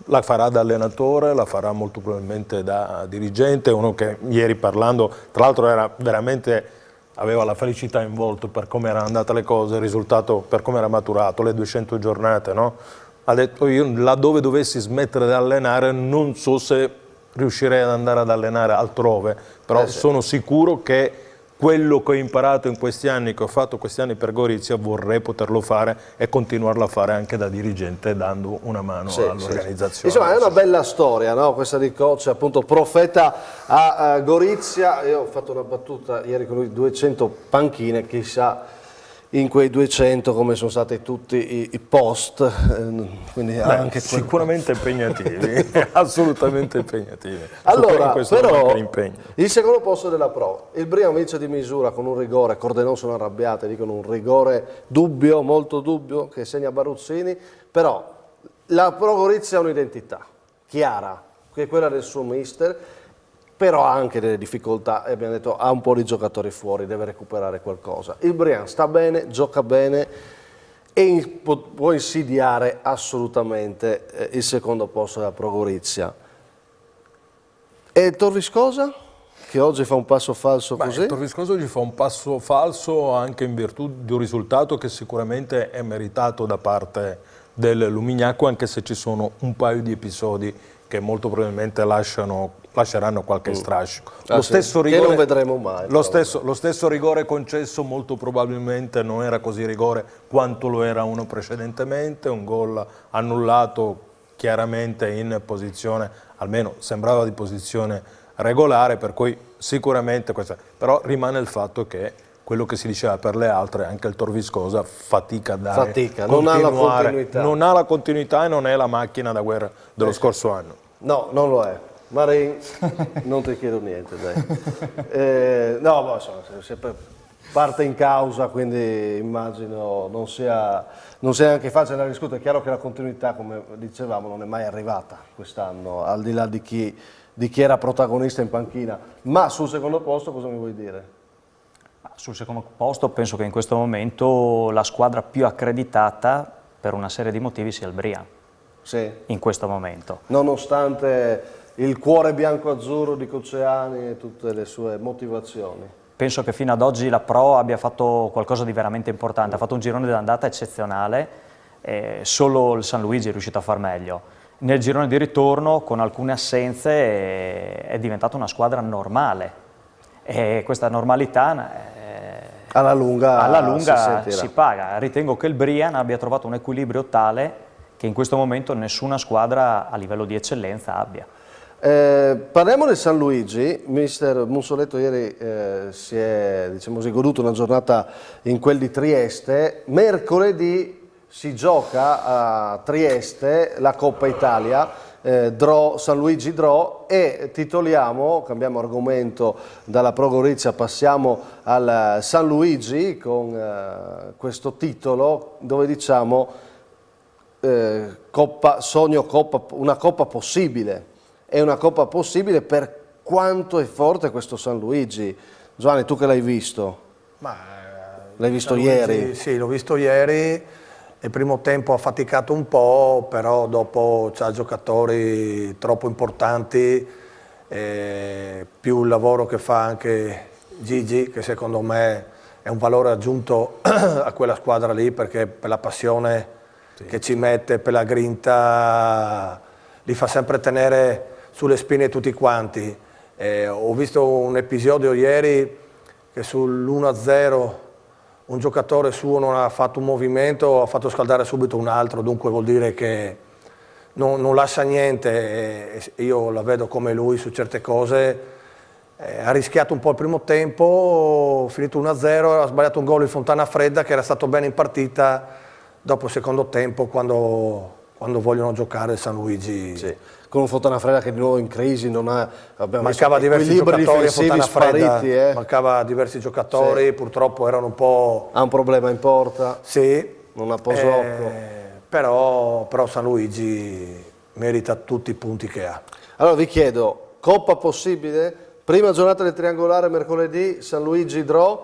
[SPEAKER 7] La farà da allenatore, la farà molto probabilmente da dirigente, uno che ieri parlando, tra l'altro era veramente... aveva la felicità in volto per come erano andate le cose, il risultato per come era maturato, le 200 giornate, no? Ha detto io laddove dovessi smettere di allenare non so se riuscirei ad andare ad allenare altrove, però sono sicuro che quello che ho imparato in questi anni, che ho fatto questi anni per Gorizia, vorrei poterlo fare e continuarlo a fare anche da dirigente, dando una mano all'organizzazione.
[SPEAKER 6] Insomma, è una bella storia, no? Questa di Coach, appunto profeta a Gorizia. Io ho fatto una battuta ieri con lui, 200 panchine, chissà in quei 200 come sono stati tutti i post, quindi anche
[SPEAKER 7] sicuramente impegnativi, assolutamente impegnativi.
[SPEAKER 6] Allora, però, il secondo posto della Pro, il Brian vince di misura con un rigore, Cordenò sono arrabbiate, dicono un rigore dubbio, molto dubbio, che segna Baruzzini, però la Pro Gorizia ha un'identità chiara, che è quella del suo mister, però ha anche delle difficoltà e abbiamo detto ha un po' di giocatori fuori, deve recuperare qualcosa. Il Brian sta bene, gioca bene e può insidiare assolutamente il secondo posto della Pro Gorizia. E il Torviscosa, che oggi fa un passo falso così?
[SPEAKER 7] Il Torviscosa oggi fa un passo falso anche in virtù di un risultato che sicuramente è meritato da parte del Lumignacco, anche se ci sono un paio di episodi che molto probabilmente lasceranno qualche strascico. Lo stesso rigore,
[SPEAKER 6] che non vedremo mai.
[SPEAKER 7] Lo stesso rigore concesso molto probabilmente non era così rigore quanto lo era uno precedentemente, un gol annullato chiaramente in posizione, almeno sembrava di posizione regolare, per cui sicuramente questa... Però rimane il fatto che quello che si diceva per le altre, anche il Torviscosa fatica a dare,
[SPEAKER 6] non ha la continuità.
[SPEAKER 7] Non ha la continuità e non è la macchina da guerra dello scorso anno.
[SPEAKER 6] No, non lo è. Marin, non ti chiedo niente, dai. No, ma insomma, sempre parte in causa, quindi immagino non sia neanche facile da discutere. È chiaro che la continuità, come dicevamo, non è mai arrivata quest'anno, al di là di chi era protagonista in panchina. Ma sul secondo posto cosa mi vuoi dire?
[SPEAKER 8] Sul secondo posto penso che in questo momento la squadra più accreditata per una serie di motivi sia il Brian.
[SPEAKER 6] Sì.
[SPEAKER 8] In questo momento.
[SPEAKER 6] Nonostante il cuore bianco-azzurro di Cocceani e tutte le sue motivazioni.
[SPEAKER 8] Penso che fino ad oggi la Pro abbia fatto qualcosa di veramente importante, ha fatto un girone d'andata eccezionale, solo il San Luigi è riuscito a far meglio. Nel girone di ritorno, con alcune assenze, è diventata una squadra normale e questa normalità
[SPEAKER 6] alla lunga
[SPEAKER 8] si paga. Ritengo che il Brian abbia trovato un equilibrio tale che in questo momento nessuna squadra a livello di eccellenza abbia.
[SPEAKER 6] Parliamo del San Luigi. Mister Mussoletto ieri si è, diciamo così, goduto una giornata in quel di Trieste. Mercoledì si gioca a Trieste la Coppa Italia, San Luigi Draw, e titoliamo, cambiamo argomento dalla Pro Gorizia, passiamo al San Luigi con questo titolo dove diciamo sogno Coppa, una Coppa possibile. È una Coppa possibile per quanto è forte questo San Luigi. Giovanni, tu che l'hai visto? L'hai visto ieri?
[SPEAKER 10] Sì, l'ho visto ieri. Il primo tempo ha faticato un po', però dopo c'ha giocatori troppo importanti, più il lavoro che fa anche Gigi, che secondo me è un valore aggiunto a quella squadra lì, perché per la passione che ci mette, per la grinta, li fa sempre tenere sulle spine tutti quanti. Ho visto un episodio ieri che sull'1-0 un giocatore suo non ha fatto un movimento, ha fatto scaldare subito un altro, dunque vuol dire che non lascia niente. Io la vedo come lui su certe cose. Ha rischiato un po' il primo tempo, finito 1-0, ha sbagliato un gol in Fontana Fredda che era stato bene in partita. Dopo il secondo tempo, quando vogliono giocare il San Luigi...
[SPEAKER 6] Sì. Con un Fontana Fredda che di nuovo in crisi, non ha...
[SPEAKER 10] Mancava diversi giocatori a Fontana Fredda,
[SPEAKER 6] spariti,
[SPEAKER 10] mancava diversi giocatori, sì. Purtroppo erano un po'...
[SPEAKER 6] Ha un problema in porta,
[SPEAKER 10] sì.
[SPEAKER 6] Non ha Posocco.
[SPEAKER 10] Però San Luigi merita tutti i punti che ha.
[SPEAKER 6] Allora vi chiedo, Coppa possibile? Prima giornata del triangolare mercoledì, San Luigi Draw,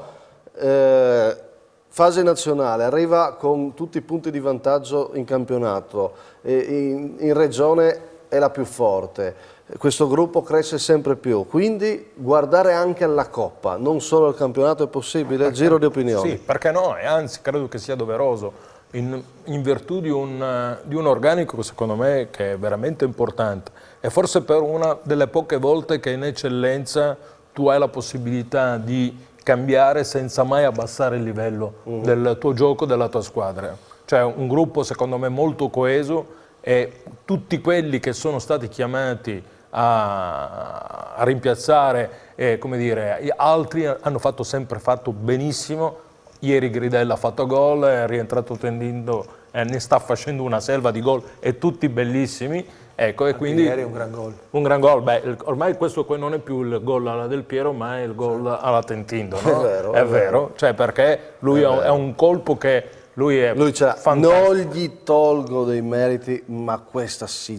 [SPEAKER 6] fase nazionale, arriva con tutti i punti di vantaggio in campionato, in regione è la più forte, questo gruppo cresce sempre più, quindi guardare anche alla Coppa, non solo al campionato è possibile? Giro di opinioni.
[SPEAKER 7] Sì, perché no, e anzi credo che sia doveroso, in virtù di un organico secondo me che è veramente importante, e forse per una delle poche volte che in eccellenza tu hai la possibilità di cambiare senza mai abbassare il livello del tuo gioco, della tua squadra. Cioè un gruppo secondo me molto coeso, e tutti quelli che sono stati chiamati a rimpiazzare, come dire, altri hanno sempre fatto benissimo. Ieri Gridella ha fatto gol, è rientrato Tendindo, ne sta facendo una selva di gol e tutti bellissimi. Ecco, e quindi
[SPEAKER 10] ieri un gran gol.
[SPEAKER 7] Un gran gol. Beh, ormai questo non è più il gol alla Del Piero, ma è il gol alla Tentindo. No? È vero. Cioè, perché lui è un colpo che lui è fantastico.
[SPEAKER 6] Non gli tolgo dei meriti, ma questa si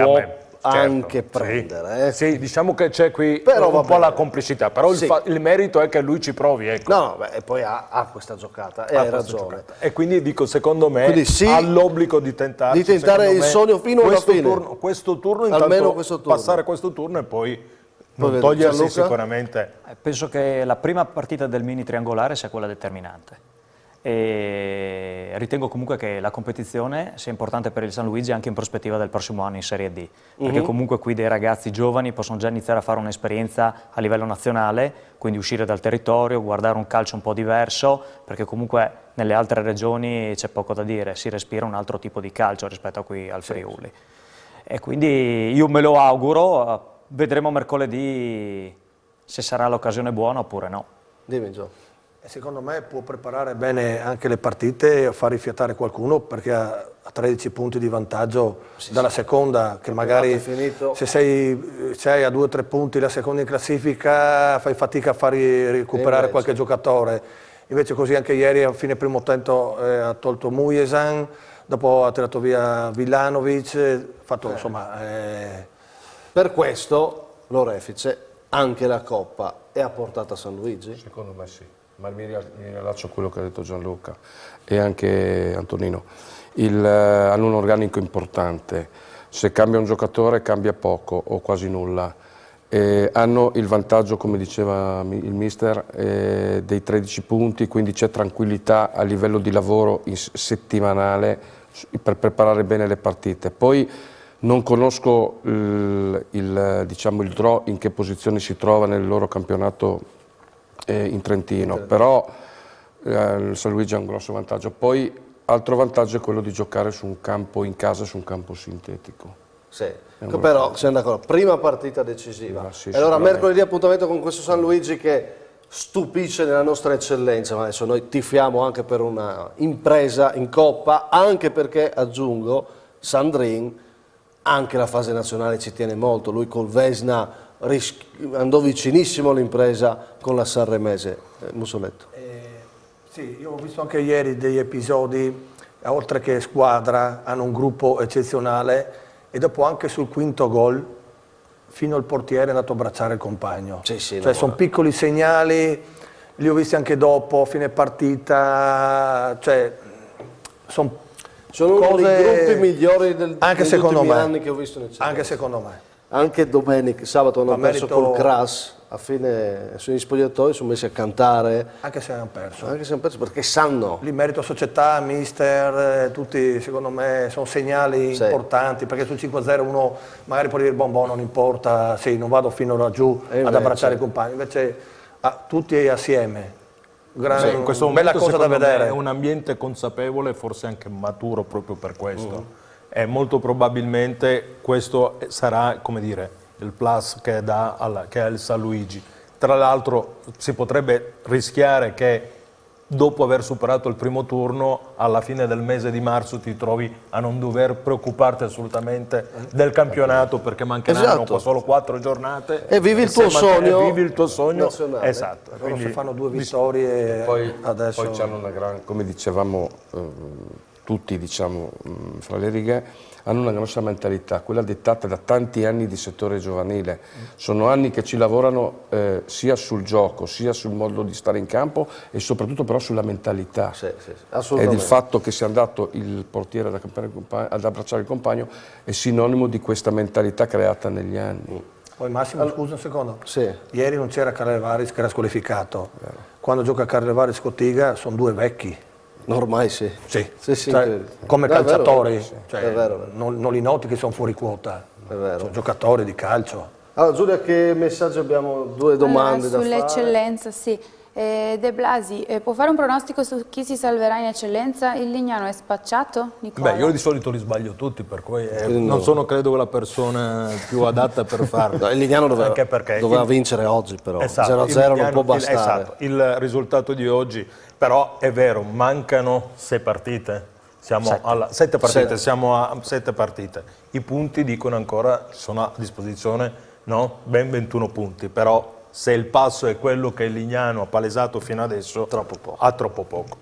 [SPEAKER 6] può anche prendere.
[SPEAKER 7] Sì, diciamo che c'è qui un po' la complicità, però il merito è che lui ci provi. Ecco.
[SPEAKER 6] No, e poi ha questa giocata, e hai ragione.
[SPEAKER 7] E quindi dico, secondo me, ha l'obbligo di tentare.
[SPEAKER 6] Di tentare il sogno fino alla fine.
[SPEAKER 7] Questo turno,
[SPEAKER 6] almeno questo turno.
[SPEAKER 7] Passare questo turno e poi non togliersi sicuramente.
[SPEAKER 8] Penso che la prima partita del mini triangolare sia quella determinante. E ritengo comunque che la competizione sia importante per il San Luigi anche in prospettiva del prossimo anno in Serie D, perché comunque qui dei ragazzi giovani possono già iniziare a fare un'esperienza a livello nazionale, quindi uscire dal territorio, guardare un calcio un po' diverso, perché comunque nelle altre regioni c'è poco da dire, si respira un altro tipo di calcio rispetto a qui al Friuli. E quindi io me lo auguro, vedremo mercoledì se sarà l'occasione buona oppure no.
[SPEAKER 6] Dimmi Gio.
[SPEAKER 10] E secondo me può preparare bene anche le partite e far rifiatare qualcuno, perché ha 13 punti di vantaggio dalla seconda, che magari se sei a 2 o 3 punti la seconda in classifica fai fatica a far recuperare qualche giocatore. Invece così anche ieri a fine primo tempo ha tolto Mujesan, dopo ha tirato via Villanovic, fatto insomma...
[SPEAKER 6] Per questo l'Orefice anche la Coppa è a portata San Luigi?
[SPEAKER 9] Secondo me sì, ma mi riallaccio a quello che ha detto Gianluca e anche Antonino. Hanno un organico importante, se cambia un giocatore cambia poco o quasi nulla. Hanno il vantaggio, come diceva il mister, dei 13 punti, quindi c'è tranquillità a livello di lavoro settimanale per preparare bene le partite. Poi non conosco diciamo, il draw, in che posizione si trova nel loro campionato in Trentino, però il San Luigi ha un grosso vantaggio. Poi altro vantaggio è quello di giocare su un campo in casa, su un campo sintetico.
[SPEAKER 6] Sì, però siamo d'accordo, prima partita decisiva. Sì, allora mercoledì appuntamento con questo San Luigi che stupisce nella nostra eccellenza, ma adesso noi tifiamo anche per una impresa in Coppa, anche perché, aggiungo, Sandrin, anche la fase nazionale ci tiene molto, lui col Vesna andò vicinissimo all'impresa con la Sanremese. Mussoletto.
[SPEAKER 10] Sì, io ho visto anche ieri degli episodi, oltre che squadra, hanno un gruppo eccezionale e dopo anche sul quinto gol, fino al portiere è andato a abbracciare il compagno.
[SPEAKER 6] Sì,
[SPEAKER 10] cioè sono piccoli segnali, li ho visti anche dopo, fine partita, cioè sono
[SPEAKER 6] uno dei gruppi migliori degli ultimi anni che ho visto in eccellenza.
[SPEAKER 10] Anche secondo me.
[SPEAKER 6] Anche domenica, sabato hanno perso col Cras, a fine sugli spogliatoi sono messi a cantare.
[SPEAKER 10] Anche se hanno perso.
[SPEAKER 6] Anche se hanno perso perché sanno.
[SPEAKER 10] Lì merito società, mister, tutti secondo me sono segnali importanti, perché sul 5-0 uno magari può dire boh, non importa, sì, non vado fino laggiù ad abbracciare i compagni, invece tutti assieme.
[SPEAKER 7] In questo
[SPEAKER 10] bella
[SPEAKER 7] momento,
[SPEAKER 10] cosa da vedere.
[SPEAKER 7] È un ambiente consapevole, forse anche maturo proprio per questo. E molto probabilmente questo sarà, come dire, il plus che ha il San Luigi. Tra l'altro si potrebbe rischiare che dopo aver superato il primo turno, alla fine del mese di marzo ti trovi a non dover preoccuparti assolutamente del campionato, perché mancheranno solo 4 giornate.
[SPEAKER 6] E vivi il tuo sogno.
[SPEAKER 7] Vivi il tuo sogno
[SPEAKER 6] nazionale.
[SPEAKER 7] Esatto.
[SPEAKER 10] Quindi se fanno 2 vittorie
[SPEAKER 9] poi
[SPEAKER 10] adesso...
[SPEAKER 9] Poi hanno una gran, come dicevamo tutti, diciamo, fra le righe, hanno una grossa mentalità, quella dettata da tanti anni di settore giovanile. Sono anni che ci lavorano sia sul gioco, sia sul modo di stare in campo e soprattutto però sulla mentalità. Ed il fatto che sia andato il portiere ad abbracciare il compagno è sinonimo di questa mentalità creata negli anni.
[SPEAKER 10] Poi Massimo, scusa un secondo.
[SPEAKER 6] Sì.
[SPEAKER 10] Ieri non c'era Carlevaris che era squalificato. Quando gioca Carlevaris con Tiga sono 2 vecchi.
[SPEAKER 6] Ormai sì.
[SPEAKER 10] Cioè, come calciatori,
[SPEAKER 6] è vero.
[SPEAKER 10] Non li noti che sono fuori quota, sono giocatori di calcio.
[SPEAKER 6] Allora Giulia, che messaggio abbiamo? 2 domande da fare.
[SPEAKER 1] Sull'eccellenza, sì. De Blasi, può fare un pronostico su chi si salverà in eccellenza? Il Lignano è spacciato, Nicola?
[SPEAKER 7] Beh, io di solito li sbaglio tutti, per cui non sono credo la persona più adatta per farlo.
[SPEAKER 6] No, il Lignano doveva vincere oggi però, 0-0 non può bastare.
[SPEAKER 7] Il risultato di oggi, però è vero, mancano 6 partite. Siamo alla 7 partite, siamo a 7 partite. I punti dicono ancora sono a disposizione, no? Ben 21 punti, però se il passo è quello che il Lignano ha palesato fino adesso, ha troppo poco.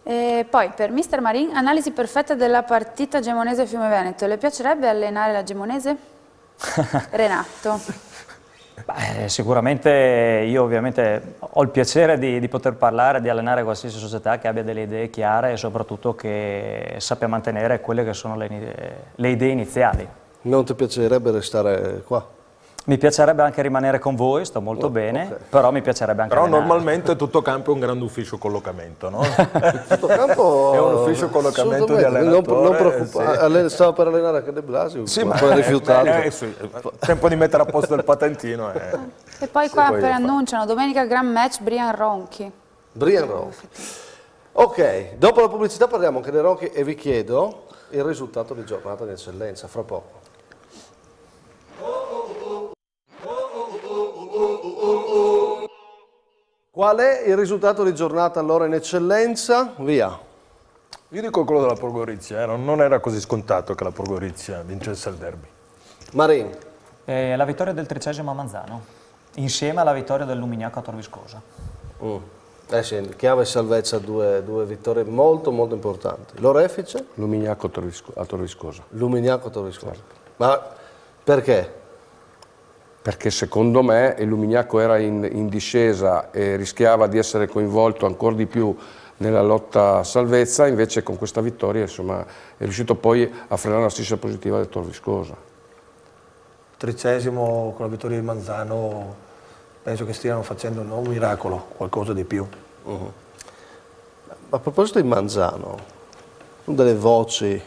[SPEAKER 1] Poi per Mister Marin, analisi perfetta della partita Gemonese Fiume Veneto. Le piacerebbe allenare la Gemonese? Renato.
[SPEAKER 8] Beh, sicuramente io ovviamente ho il piacere di poter parlare, di allenare qualsiasi società che abbia delle idee chiare e soprattutto che sappia mantenere quelle che sono le idee iniziali.
[SPEAKER 6] Non ti piacerebbe restare qua?
[SPEAKER 8] Mi piacerebbe anche rimanere con voi, sto molto bene, però mi piacerebbe anche allenare.
[SPEAKER 7] Normalmente tutto campo è un grande ufficio collocamento, no?
[SPEAKER 6] Tutto campo
[SPEAKER 7] è un ufficio collocamento di allenatore.
[SPEAKER 6] Non preoccupare, stava per allenare anche De Blasio, ma poi rifiutato.
[SPEAKER 7] Tempo di mettere a posto il patentino.
[SPEAKER 1] E poi qua preannunciano domenica gran match Brian Ronchi.
[SPEAKER 6] Brian Ronchi. Ok, dopo la pubblicità parliamo anche dei Ronchi e vi chiedo il risultato di giornata di eccellenza, fra poco. Qual è il risultato di giornata allora in eccellenza? Via.
[SPEAKER 7] Io dico quello della Podgoriccia, non era così scontato che la Podgoriccia vincesse il derby.
[SPEAKER 6] Marin.
[SPEAKER 8] La vittoria del 13° a Manzano, insieme alla vittoria del Lumignaco a Tor Viscosa.
[SPEAKER 6] Sì, chiave e salvezza, due vittorie molto molto importanti. L'Orefice?
[SPEAKER 9] Lumignaco a Tor Viscosa.
[SPEAKER 6] Lumignaco a Tor Viscosa. Ma perché?
[SPEAKER 9] Perché secondo me il Lumignaco era in discesa e rischiava di essere coinvolto ancora di più nella lotta a salvezza, invece con questa vittoria insomma, è riuscito poi a frenare la striscia positiva del Tor Viscosa.
[SPEAKER 10] 13° con la vittoria di Manzano, penso che stiano facendo non un miracolo, qualcosa di più.
[SPEAKER 6] A proposito di Manzano, delle voci,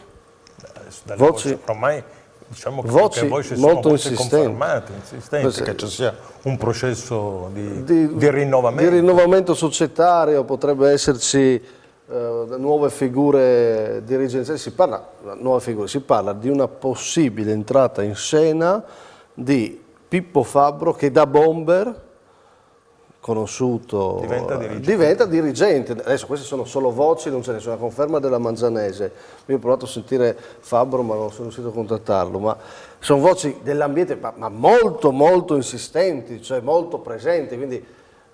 [SPEAKER 7] ormai diciamo che
[SPEAKER 6] voci
[SPEAKER 7] le voci
[SPEAKER 6] molto
[SPEAKER 7] sono
[SPEAKER 6] insistenti,
[SPEAKER 7] che ci sia un processo di rinnovamento.
[SPEAKER 6] Di rinnovamento societario, potrebbe esserci nuove figure dirigenziali, si parla di una possibile entrata in scena di Pippo Fabbro che da bomber conosciuto diventa dirigente. Adesso queste sono solo voci, non c'è nessuna conferma della Manzanese. Io ho provato a sentire Fabbro ma non sono riuscito a contattarlo, ma sono voci dell'ambiente ma molto molto insistenti, cioè molto presenti, quindi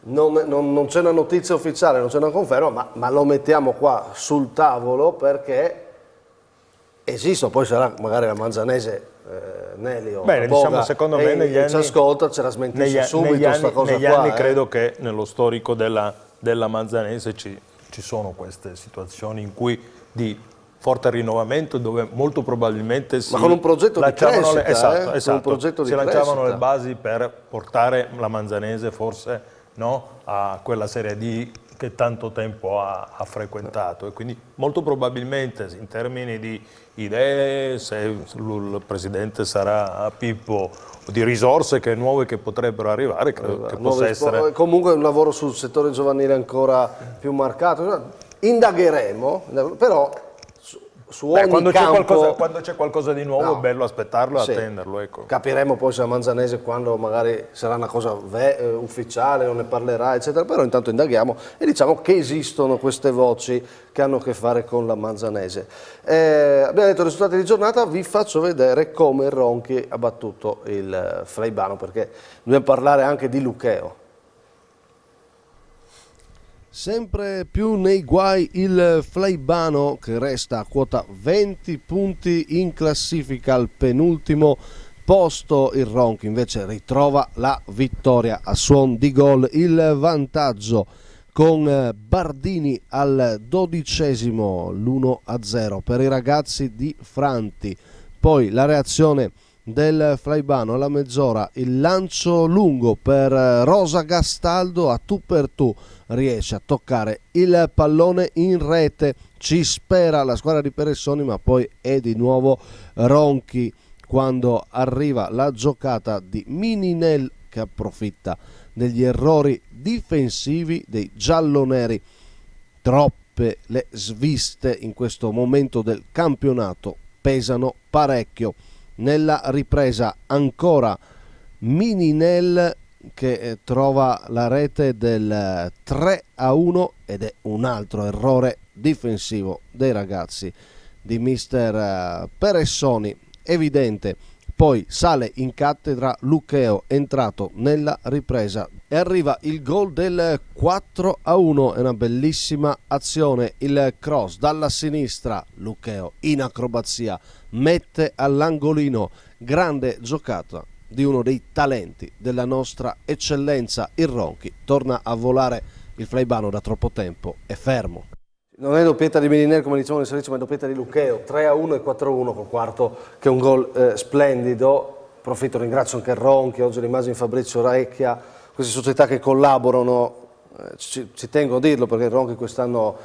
[SPEAKER 6] non c'è una notizia ufficiale, non c'è una conferma, ma lo mettiamo qua sul tavolo perché esistono, poi sarà magari la Manzanese Nelio
[SPEAKER 7] diciamo, secondo me negli anni
[SPEAKER 6] ci ascolta, ce la smentisce subito questa cosa
[SPEAKER 7] negli
[SPEAKER 6] qua.
[SPEAKER 7] Anni credo che nello storico della Manzanese ci sono queste situazioni in cui di forte rinnovamento dove molto probabilmente si
[SPEAKER 6] con un progetto di crescita,
[SPEAKER 7] esatto,
[SPEAKER 6] con un progetto di
[SPEAKER 7] lanciavano
[SPEAKER 6] crescita.
[SPEAKER 7] le basi per portare la Manzanese forse a quella Serie D che tanto tempo ha frequentato e quindi molto probabilmente in termini di idee, se il presidente sarà Pippo, di risorse nuove che potrebbero arrivare, credo che possa essere...
[SPEAKER 6] Comunque un lavoro sul settore giovanile ancora più marcato, indagheremo, però su ogni
[SPEAKER 7] quando
[SPEAKER 6] campo...
[SPEAKER 7] quando c'è qualcosa di nuovo è bello aspettarlo e attenderlo. Ecco.
[SPEAKER 6] Capiremo poi se la Manzanese quando magari sarà una cosa ufficiale, non ne parlerà, eccetera, però intanto indaghiamo e diciamo che esistono queste voci che hanno a che fare con la Manzanese. Abbiamo detto i risultati di giornata, vi faccio vedere come il Ronchi ha battuto il Fleibano, perché dobbiamo parlare anche di Lucheo. Sempre più nei guai il Fleibano che resta a quota 20 punti in classifica al penultimo posto. Il Ronchi invece ritrova la vittoria a suon di gol, il vantaggio con Bardini al 12° l'1-0 per i ragazzi di Franti. Poi la reazione del Fleibano alla mezz'ora, il lancio lungo per Rosa Gastaldo, a tu per tu riesce a toccare il pallone in rete, ci spera la squadra di Peressoni, ma poi è di nuovo Ronchi quando arriva la giocata di Mininel che approfitta degli errori difensivi dei gialloneri. Troppe le sviste in questo momento del campionato, pesano parecchio. Nella ripresa ancora Mininel che trova la rete del 3-1 ed è un altro errore difensivo dei ragazzi di mister Peressoni, evidente. Poi sale in cattedra Lucheo, entrato nella ripresa e arriva il gol del 4-1, è una bellissima azione, il cross dalla sinistra, Lucheo in acrobazia mette all'angolino, grande giocata di uno dei talenti della nostra eccellenza. Il Ronchi torna a volare, il Fleibano da troppo tempo è fermo. Non è doppietta di Mininel come dicevamo nel servizio, ma è doppietta di Lucheo, 3-1 e 4-1 col quarto che è un gol splendido. Approfitto, ringrazio anche il Ronchi, oggi l'immagine di Fabrizio Recchia, queste società che collaborano, ci tengo a dirlo perché il Ronchi quest'anno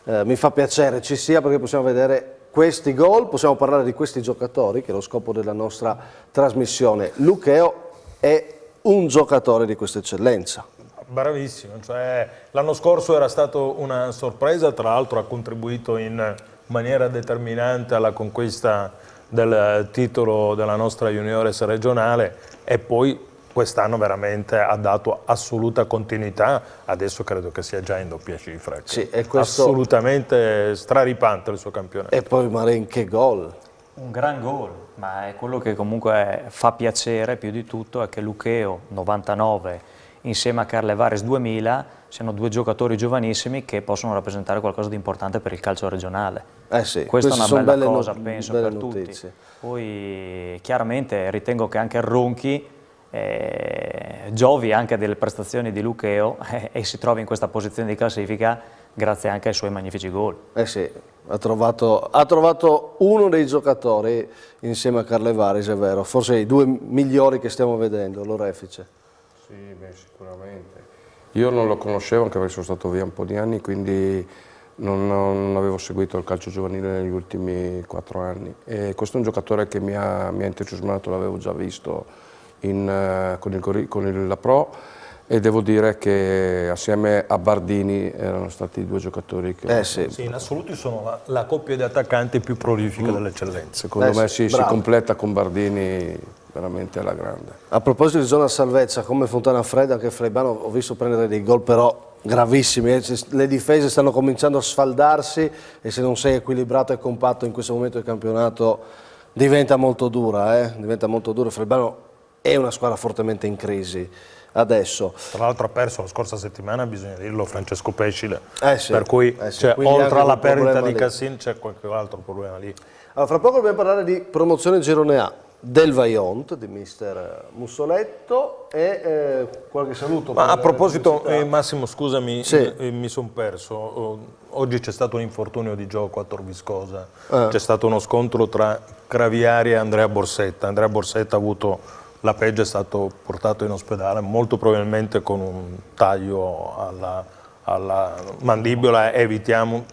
[SPEAKER 6] mi fa piacere ci sia, perché possiamo vedere questi gol, possiamo parlare di questi giocatori, che è lo scopo della nostra trasmissione. Lucheo è un giocatore di questa eccellenza.
[SPEAKER 7] Bravissimo, cioè, l'anno scorso era stato una sorpresa, tra l'altro ha contribuito in maniera determinante alla conquista del titolo della nostra juniores regionale e poi quest'anno veramente ha dato assoluta continuità, adesso credo che sia già in doppia cifra.
[SPEAKER 6] Sì, e questo...
[SPEAKER 7] Assolutamente straripante il suo campionato.
[SPEAKER 6] E poi Marin, che gol!
[SPEAKER 8] Un gran gol, ma è quello che comunque fa piacere più di tutto è che Lucheo 99 insieme a Carlevares 2000 siano due giocatori giovanissimi che possono rappresentare qualcosa di importante per il calcio regionale.
[SPEAKER 6] Sì,
[SPEAKER 8] questa è una bella cosa, penso, per
[SPEAKER 6] notizie.
[SPEAKER 8] tutti. Poi chiaramente ritengo che anche il Ronchi giovi anche delle prestazioni di Lucheo e si trovi in questa posizione di classifica grazie anche ai suoi magnifici gol.
[SPEAKER 6] Sì, ha trovato uno dei giocatori insieme a Carlevares, è vero, forse i due migliori che stiamo vedendo, l'Orefice.
[SPEAKER 9] Sì, sicuramente. Io non lo conoscevo anche perché sono stato via un po' di anni, quindi non avevo seguito il calcio giovanile negli ultimi 4 anni. E questo è un giocatore che mi ha entusiasmato, l'avevo già visto con la Pro, e devo dire che assieme a Bardini erano stati i due giocatori che...
[SPEAKER 7] Sì, in assoluto sono la coppia di attaccanti più prolifica dell'eccellenza.
[SPEAKER 9] Secondo me si completa con Bardini veramente alla grande.
[SPEAKER 6] A proposito di zona salvezza, come Fontana Fredda, anche Freiberano ho visto prendere dei gol però gravissimi, le difese stanno cominciando a sfaldarsi e se non sei equilibrato e compatto in questo momento del campionato diventa molto dura, diventa molto dura. Freiberano è una squadra fortemente in crisi adesso.
[SPEAKER 7] Tra l'altro ha perso la scorsa settimana, bisogna dirlo, Francesco Pescile,
[SPEAKER 6] sì,
[SPEAKER 7] per cui oltre alla perdita di Cassin c'è qualche altro problema lì.
[SPEAKER 6] Allora, fra poco dobbiamo parlare di promozione Girone A, del Vajont, di mister Mussoletto e qualche saluto.
[SPEAKER 7] Ma a proposito, Massimo, scusami, mi sono perso. Oggi c'è stato un infortunio di gioco a Tor Viscosa, c'è stato uno scontro tra Craviari e Andrea Borsetta. Andrea Borsetta ha avuto la peggio, è stato portato in ospedale, molto probabilmente con un taglio alla mandibola, evitiamo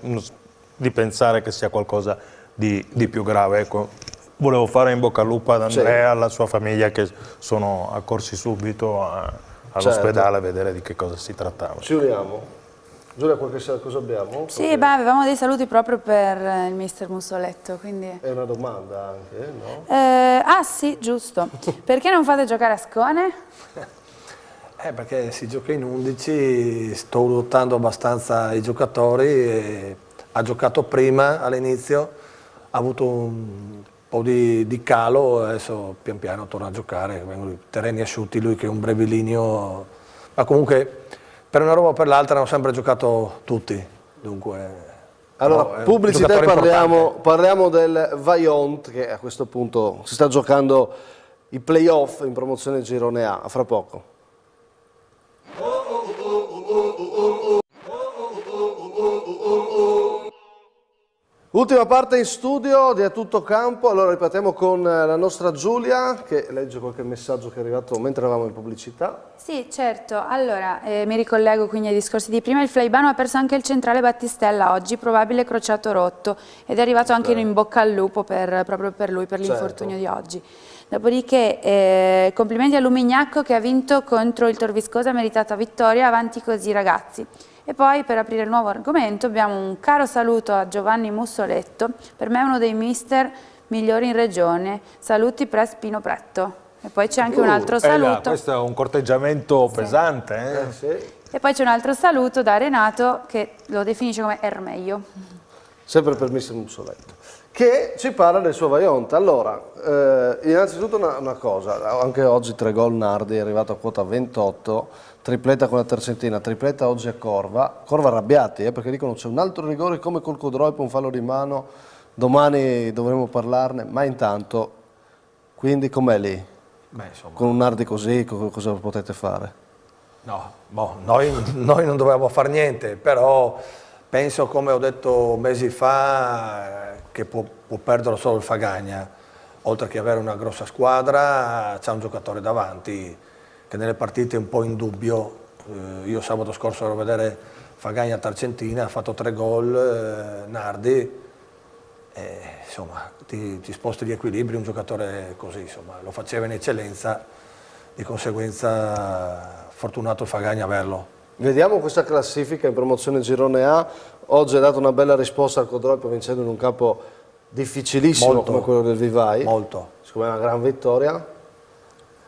[SPEAKER 7] di pensare che sia qualcosa di più grave. Ecco, volevo fare in bocca al lupo ad Andrea e alla sua famiglia che sono accorsi subito all'ospedale a vedere di che cosa si trattava.
[SPEAKER 6] Ci uniamo. Giulia, cosa abbiamo?
[SPEAKER 1] Sì, avevamo dei saluti proprio per il mister Mussoletto, quindi...
[SPEAKER 6] È una domanda anche, no?
[SPEAKER 1] Sì, giusto. Perché non fate giocare Ascone?
[SPEAKER 10] Perché si gioca in 11, sto ruotando abbastanza i giocatori, ha giocato prima all'inizio, ha avuto un po' di calo, adesso pian piano torna a giocare, vengono terreni asciutti, lui che è un brevilineo, ma comunque... Per una roba o per l'altra hanno sempre giocato tutti, dunque...
[SPEAKER 6] Allora, pubblicità e parliamo del Vajont, che a questo punto si sta giocando i play-off in promozione Girone A, fra poco. Ultima parte in studio di A Tutto Campo, allora ripetiamo con la nostra Giulia che legge qualche messaggio che è arrivato mentre eravamo in pubblicità.
[SPEAKER 1] Sì, certo, allora mi ricollego quindi ai discorsi di prima, il Flaibano ha perso anche il centrale Battistella oggi, probabile crociato rotto ed è arrivato anche in bocca al lupo proprio per lui, per l'infortunio di oggi. Dopodiché complimenti a Lumignacco che ha vinto contro il Tor Viscosa, meritata vittoria, avanti così ragazzi. E poi per aprire il nuovo argomento abbiamo un caro saluto a Giovanni Mussoletto, per me è uno dei mister migliori in regione, saluti Pres Pino Pretto. E poi c'è anche un altro saluto.
[SPEAKER 7] Questo è un corteggiamento pesante.
[SPEAKER 6] Sì.
[SPEAKER 1] E poi c'è un altro saluto da Renato che lo definisce come Ermeio.
[SPEAKER 6] Sempre per mister Mussoletto, che ci parla del suo Vajont. Allora, innanzitutto una cosa, anche oggi 3 gol Nardi, è arrivato a quota 28, tripletta con la Tercentina, tripletta oggi a Corva arrabbiati, perché dicono c'è un altro rigore come col Codroipo, un fallo di mano, domani dovremo parlarne, ma intanto, quindi com'è lì?
[SPEAKER 10] Insomma,
[SPEAKER 6] con un Nardi così cosa potete fare?
[SPEAKER 10] No, noi non dovevamo fare niente, però penso, come ho detto mesi fa, che può perdere solo il Fagagna, oltre che avere una grossa squadra, c'è un giocatore davanti che nelle partite è un po' in dubbio. Io sabato scorso ero a vedere Fagagna Tarcentina, ha fatto 3 gol, Nardi, insomma ti sposti gli equilibri, un giocatore così, insomma, lo faceva in eccellenza, di conseguenza fortunato il Fagagna a averlo.
[SPEAKER 6] Vediamo questa classifica in promozione Girone A, oggi ha dato una bella risposta al Codroipo vincendo in un campo difficilissimo come quello del Vivai.
[SPEAKER 10] Molto.
[SPEAKER 6] Secondo me è una gran vittoria.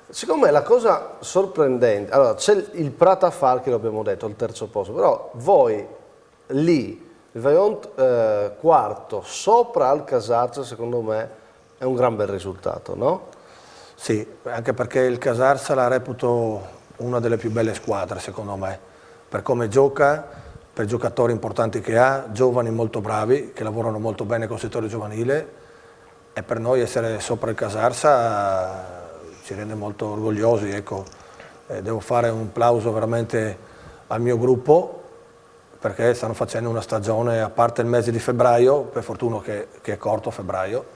[SPEAKER 6] Secondo me la cosa sorprendente, allora c'è il Pratafal che l'abbiamo detto, al terzo posto, però voi lì, il Vaillant quarto, sopra al Casarza, secondo me è un gran bel risultato, no?
[SPEAKER 10] Sì, anche perché il Casarza la reputo una delle più belle squadre, secondo me, per come gioca, per i giocatori importanti che ha, giovani molto bravi, che lavorano molto bene con il settore giovanile, e per noi essere sopra il Casarza ci rende molto orgogliosi, ecco. Devo fare un plauso veramente al mio gruppo, perché stanno facendo una stagione, a parte il mese di febbraio, per fortuna che è corto febbraio.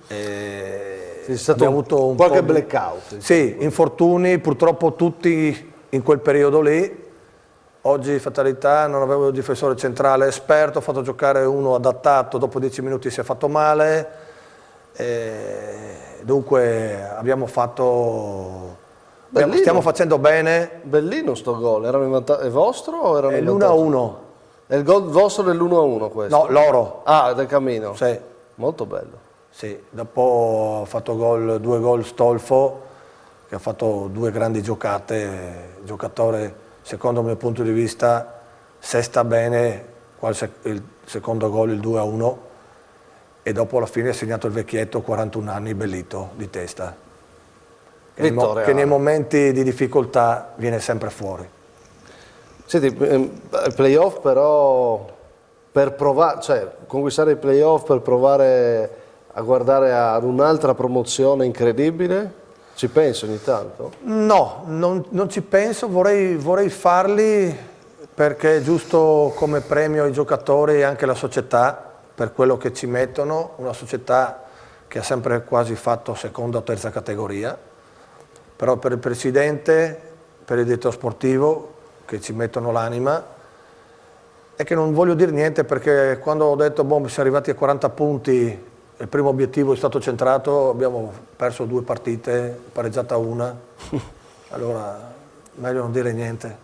[SPEAKER 6] C'è stato avuto qualche blackout.
[SPEAKER 10] Sì, infortuni, purtroppo tutti in quel periodo lì. Oggi, fatalità, non avevo il difensore centrale esperto, ho fatto giocare uno adattato, dopo 10 minuti si è fatto male. Dunque abbiamo fatto... stiamo facendo bene.
[SPEAKER 6] Bellino sto gol, è vostro o erano
[SPEAKER 10] è l'1-1.
[SPEAKER 6] È il gol vostro dell'1-1 questo?
[SPEAKER 10] No, loro.
[SPEAKER 6] Ah, del Camino.
[SPEAKER 10] Sì.
[SPEAKER 6] Molto bello.
[SPEAKER 10] Sì, dopo ho fatto due gol Stolfo, che ha fatto due grandi giocate, giocatore secondo il mio punto di vista, se sta bene, il secondo gol il 2-1, e dopo alla fine ha segnato il vecchietto, 41 anni, Bellito, di testa, che nei momenti di difficoltà viene sempre fuori.
[SPEAKER 6] Senti, il playoff però, per provare, cioè conquistare i playoff per provare a guardare ad un'altra promozione incredibile, ci penso ogni tanto?
[SPEAKER 10] No, non ci penso, vorrei farli perché è giusto come premio ai giocatori e anche alla società, per quello che ci mettono, una società che ha sempre quasi fatto seconda o terza categoria, però per il presidente, per il direttore sportivo, che ci mettono l'anima, e che non voglio dire niente perché quando ho detto siamo arrivati a 40 punti, il primo obiettivo è stato centrato, abbiamo perso 2 partite, pareggiata una, allora meglio non dire niente.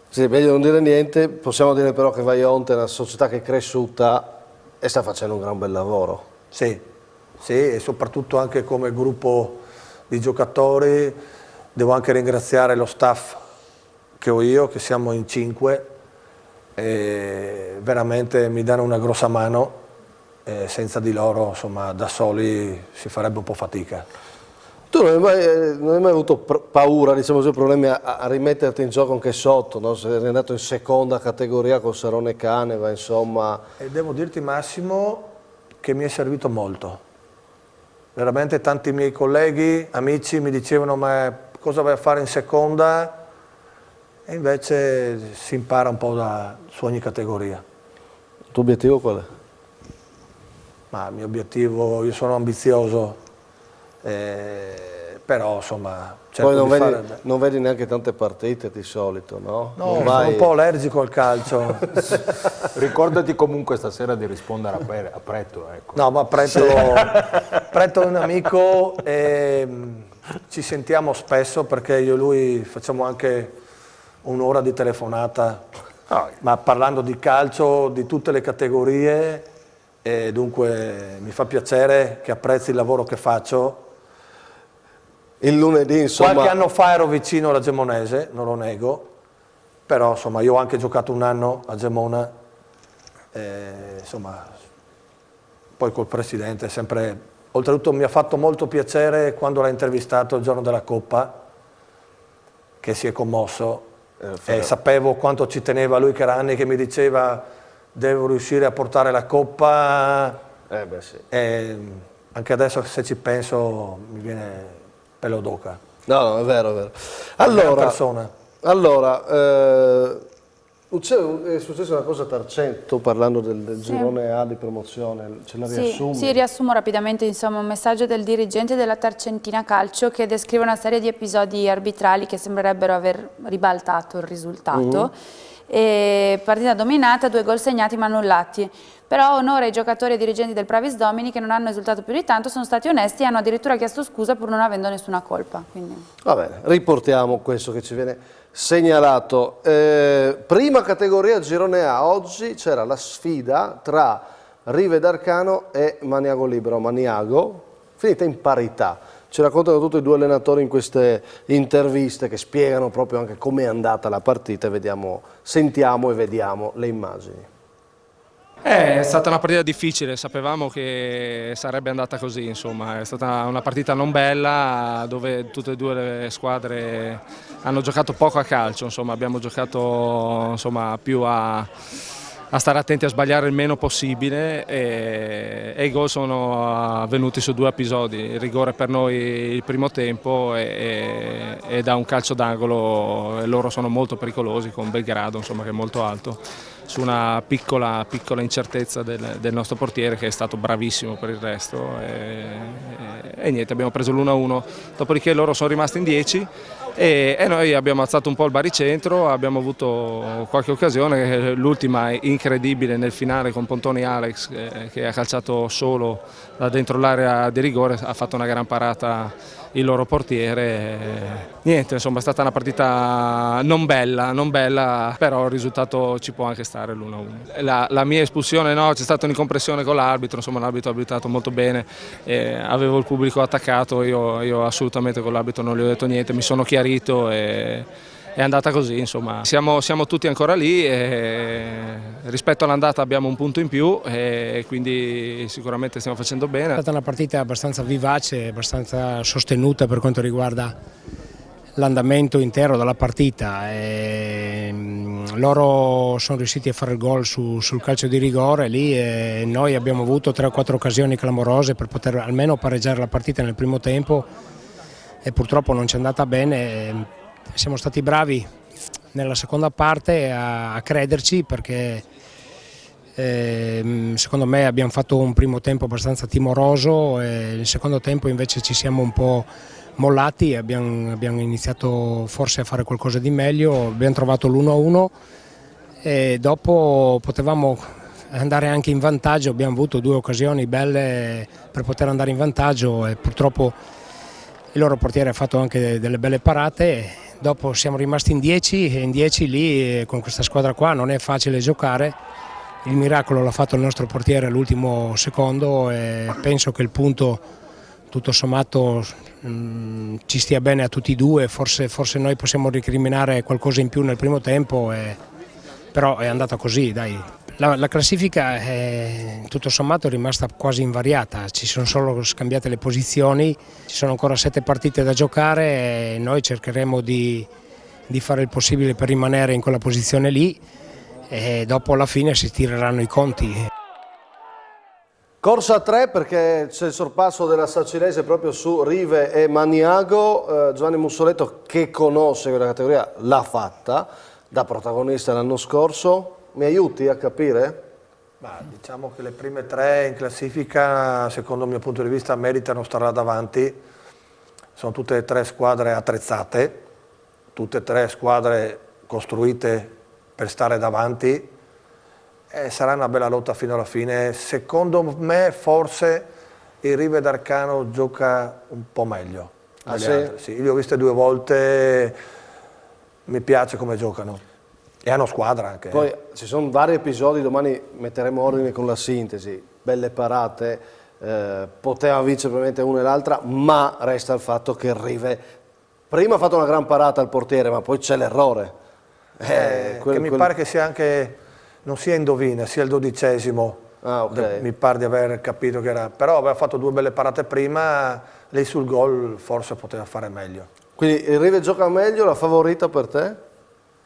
[SPEAKER 6] Sì, meglio non dire niente, possiamo dire però che Vaillant è una società che è cresciuta e sta facendo un gran bel lavoro.
[SPEAKER 10] Sì, e soprattutto anche come gruppo di giocatori, devo anche ringraziare lo staff che ho io, che siamo in 5, e veramente mi danno una grossa mano, e senza di loro, insomma, da soli si farebbe un po' fatica.
[SPEAKER 6] Tu non hai mai avuto paura, diciamo così, problemi a rimetterti in gioco anche sotto, no? Se eri andato in seconda categoria con Serone Caneva, insomma...
[SPEAKER 10] E devo dirti, Massimo, che mi è servito molto. Veramente tanti miei colleghi, amici mi dicevano ma cosa vai a fare in seconda? E invece si impara un po' su ogni categoria.
[SPEAKER 6] Il tuo obiettivo qual è?
[SPEAKER 10] Ma il mio obiettivo, io sono ambizioso, però insomma cerco
[SPEAKER 6] poi non vedi neanche tante partite di solito, no?
[SPEAKER 10] No, sono un po' allergico al calcio.
[SPEAKER 7] Ricordati comunque stasera di rispondere a Pretto. Ecco.
[SPEAKER 10] No, ma Pretto è un amico e ci sentiamo spesso perché io e lui facciamo anche un'ora di telefonata, ma parlando di calcio, di tutte le categorie, e dunque mi fa piacere che apprezzi il lavoro che faccio.
[SPEAKER 6] Il lunedì, insomma...
[SPEAKER 10] Qualche anno fa ero vicino alla Gemonese, non lo nego, però insomma io ho anche giocato un anno a Gemona, insomma, poi col presidente sempre... Oltretutto mi ha fatto molto piacere quando l'ha intervistato il giorno della Coppa, che si è commosso, e sapevo quanto ci teneva lui, che era anni che mi diceva devo riuscire a portare la Coppa,
[SPEAKER 6] sì.
[SPEAKER 10] E anche adesso se ci penso mi viene pelo d'oca.
[SPEAKER 6] No, è vero. Allora, è successa una cosa a Tarcento, parlando del girone A di promozione, ce la riassumi?
[SPEAKER 1] Sì, riassumo rapidamente, insomma, un messaggio del dirigente della Tarcentina Calcio che descrive una serie di episodi arbitrali che sembrerebbero aver ribaltato il risultato. Partita dominata, 2 gol segnati ma annullati. Però onore ai giocatori e dirigenti del Pravis Domini che non hanno esultato più di tanto, sono stati onesti e hanno addirittura chiesto scusa pur non avendo nessuna colpa. Quindi...
[SPEAKER 6] Va bene, riportiamo questo che ci viene segnalato. Prima categoria girone A, oggi c'era la sfida tra Rive d'Arcano e Maniago Libero. Maniago, finita in parità. ci raccontano tutti e due allenatori in queste interviste che spiegano proprio anche com'è andata la partita, sentiamo e vediamo le immagini.
[SPEAKER 14] È stata una partita difficile, sapevamo che sarebbe andata così, insomma, è stata una partita non bella dove tutte e due le squadre hanno giocato poco a calcio, insomma, abbiamo giocato insomma, più a stare attenti a sbagliare il meno possibile e i gol sono avvenuti su 2 episodi, il rigore per noi il primo tempo e da un calcio d'angolo, loro sono molto pericolosi con Belgrado, insomma, che è molto alto, su una piccola incertezza del nostro portiere che è stato bravissimo per il resto e niente, abbiamo preso l'1-1, dopodiché loro sono rimasti in 10 e noi abbiamo alzato un po' il baricentro, abbiamo avuto qualche occasione, l'ultima incredibile nel finale con Pontoni Alex che ha calciato solo da dentro l'area di rigore, ha fatto una gran parata il loro portiere, niente, insomma è stata una partita non bella, però il risultato ci può anche stare l'1-1. La mia espulsione no, c'è stata un'incompressione con l'arbitro, insomma l'arbitro ha arbitrato molto bene, avevo il pubblico attaccato, io assolutamente con l'arbitro non gli ho detto niente, mi sono chiarito e è andata così, insomma. Siamo tutti ancora lì e rispetto all'andata abbiamo un punto in più e quindi sicuramente stiamo facendo bene.
[SPEAKER 15] È stata una partita abbastanza vivace, abbastanza sostenuta per quanto riguarda l'andamento intero della partita. Loro sono riusciti a fare il gol sul calcio di rigore lì e noi abbiamo avuto 3 o 4 occasioni clamorose per poter almeno pareggiare la partita nel primo tempo e purtroppo non ci è andata bene. Siamo stati bravi nella seconda parte a crederci perché secondo me abbiamo fatto un primo tempo abbastanza timoroso e nel secondo tempo invece ci siamo un po' mollati e abbiamo iniziato forse a fare qualcosa di meglio, abbiamo trovato l'1-1 e dopo potevamo andare anche in vantaggio, abbiamo avuto 2 occasioni belle per poter andare in vantaggio e purtroppo il loro portiere ha fatto anche delle belle parate. Dopo siamo rimasti in 10 e in 10 lì con questa squadra qua non è facile giocare, il miracolo l'ha fatto il nostro portiere all'ultimo secondo e penso che il punto tutto sommato ci stia bene a tutti e due, forse noi possiamo ricriminare qualcosa in più nel primo tempo, però è andata così, dai. La classifica è tutto sommato rimasta quasi invariata, ci sono solo scambiate le posizioni, ci sono ancora 7 partite da giocare e noi cercheremo di fare il possibile per rimanere in quella posizione lì e dopo alla fine si tireranno i conti.
[SPEAKER 6] Corsa a 3 perché c'è il sorpasso della Sacilese proprio su Rive e Maniago, Giovanni Mussoletto che conosce quella categoria l'ha fatta da protagonista l'anno scorso. Mi aiuti a capire?
[SPEAKER 10] Diciamo che le prime 3 in classifica, secondo il mio punto di vista, meritano stare là davanti. Sono tutte e 3 squadre attrezzate, tutte e 3 squadre costruite per stare davanti e sarà una bella lotta fino alla fine. Secondo me forse il Rive d'Arcano gioca un po' meglio. Sì, li ho viste 2 volte, mi piace come giocano. E hanno squadra anche.
[SPEAKER 6] Poi ci sono vari episodi, domani metteremo ordine con la sintesi, belle parate, poteva vincere probabilmente una e l'altra, ma resta il fatto che il Rive prima ha fatto una gran parata al portiere, ma poi c'è l'errore.
[SPEAKER 10] Mi pare che sia anche, non sia Indovina, sia il 12°.
[SPEAKER 6] Ah, okay.
[SPEAKER 10] Mi pare di aver capito che era, però aveva fatto 2 belle parate prima, lei sul gol forse poteva fare meglio.
[SPEAKER 6] Quindi il Rive gioca meglio, la favorita per te?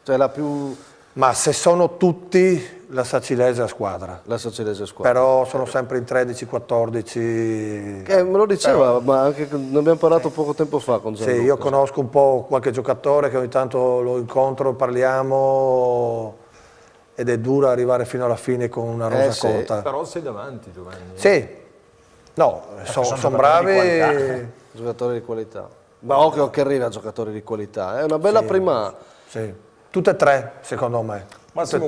[SPEAKER 6] Cioè la più...
[SPEAKER 10] Ma se sono tutti, la Sacilese a squadra.
[SPEAKER 6] La Sacilese a squadra.
[SPEAKER 10] Però sono sempre in 13-14.
[SPEAKER 6] Me lo diceva, ma anche ne abbiamo parlato poco tempo fa con Gianluca.
[SPEAKER 10] Sì, io conosco un po' qualche giocatore che ogni tanto lo incontro, parliamo ed è duro arrivare fino alla fine con una rosa colta.
[SPEAKER 7] Però sei davanti, Giovanni.
[SPEAKER 10] Sì, no, sono bravi.
[SPEAKER 6] Giocatori di qualità. Ma occhio che arriva a giocatori di qualità, è una bella prima...
[SPEAKER 10] Sì. Tutte e 3, secondo me.
[SPEAKER 7] Massimo,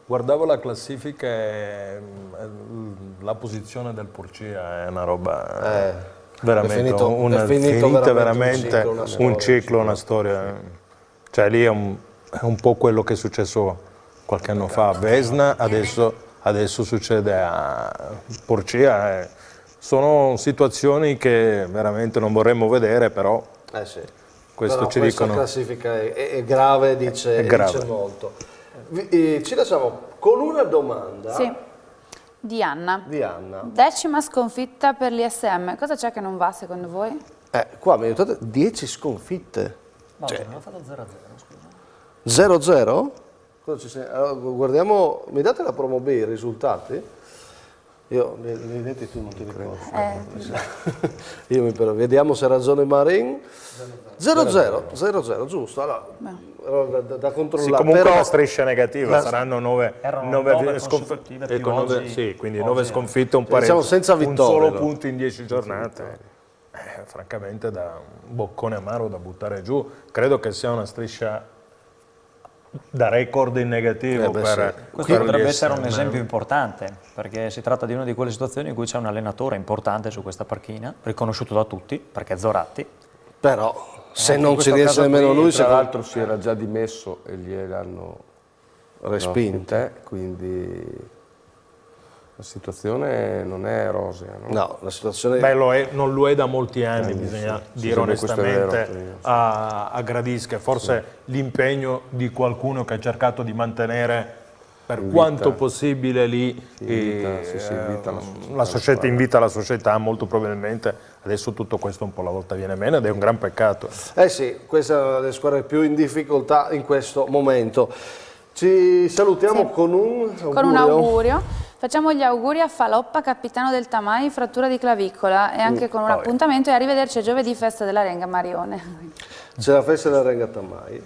[SPEAKER 7] guardavo la classifica e la posizione del Porcia è una roba veramente, finita veramente un ciclo, una storia. Cioè lì è un po' quello che è successo qualche anno fa a Vesna, adesso succede a Porcia. sono situazioni che veramente non vorremmo vedere, però
[SPEAKER 6] sì.
[SPEAKER 7] questo
[SPEAKER 6] Però
[SPEAKER 7] ci
[SPEAKER 6] questa
[SPEAKER 7] dicono.
[SPEAKER 6] classifica è grave, dice molto. Ci lasciamo con una domanda.
[SPEAKER 1] Sì. Di Anna.
[SPEAKER 6] Di Anna.
[SPEAKER 1] 10ª sconfitta per l'ISM. Cosa c'è che non va secondo voi?
[SPEAKER 6] Qua mi aiutate, 10 sconfitte.
[SPEAKER 8] No, non ho fatto 0-0, scusa.
[SPEAKER 6] 0-0? Cosa ci allora, guardiamo, mi date la Promo B, i risultati? Io li hai detti tu, non ti ricordo. Io vediamo se ha ragione Marin. 0-0, giusto. Allora, da controllare.
[SPEAKER 7] Sì, comunque
[SPEAKER 6] però,
[SPEAKER 7] una striscia negativa, saranno 9
[SPEAKER 8] consecutive più oggi.
[SPEAKER 7] Sì, quindi 9 sconfitte, un pareggio,
[SPEAKER 6] diciamo senza vittoria,
[SPEAKER 7] un solo punto in 10 giornate. Francamente da un boccone amaro da buttare giù. Credo che sia una striscia da record in negativo
[SPEAKER 8] Questo potrebbe essere un esempio importante, perché si tratta di una di quelle situazioni in cui c'è un allenatore importante su questa panchina, riconosciuto da tutti, perché è Zoratti.
[SPEAKER 6] Però se non ci riesce nemmeno lui,
[SPEAKER 9] tra l'altro si era già dimesso e gliel'hanno respinte, quindi la situazione non è rosea.
[SPEAKER 6] No, la situazione...
[SPEAKER 7] non lo è da molti anni, bisogna dire onestamente a Gradisca. Forse l'impegno di qualcuno che ha cercato di mantenere per quanto possibile lì invita la società, molto probabilmente adesso tutto questo un po' alla volta viene meno ed è un gran peccato.
[SPEAKER 6] Sì, questa è una delle squadre più in difficoltà in questo momento. Ci salutiamo con un augurio.
[SPEAKER 1] Facciamo gli auguri a Faloppa, capitano del Tamai, frattura di clavicola, e anche con un appuntamento e arrivederci a giovedì, festa della Renga Marione.
[SPEAKER 6] C'è la festa della Renga Tamai.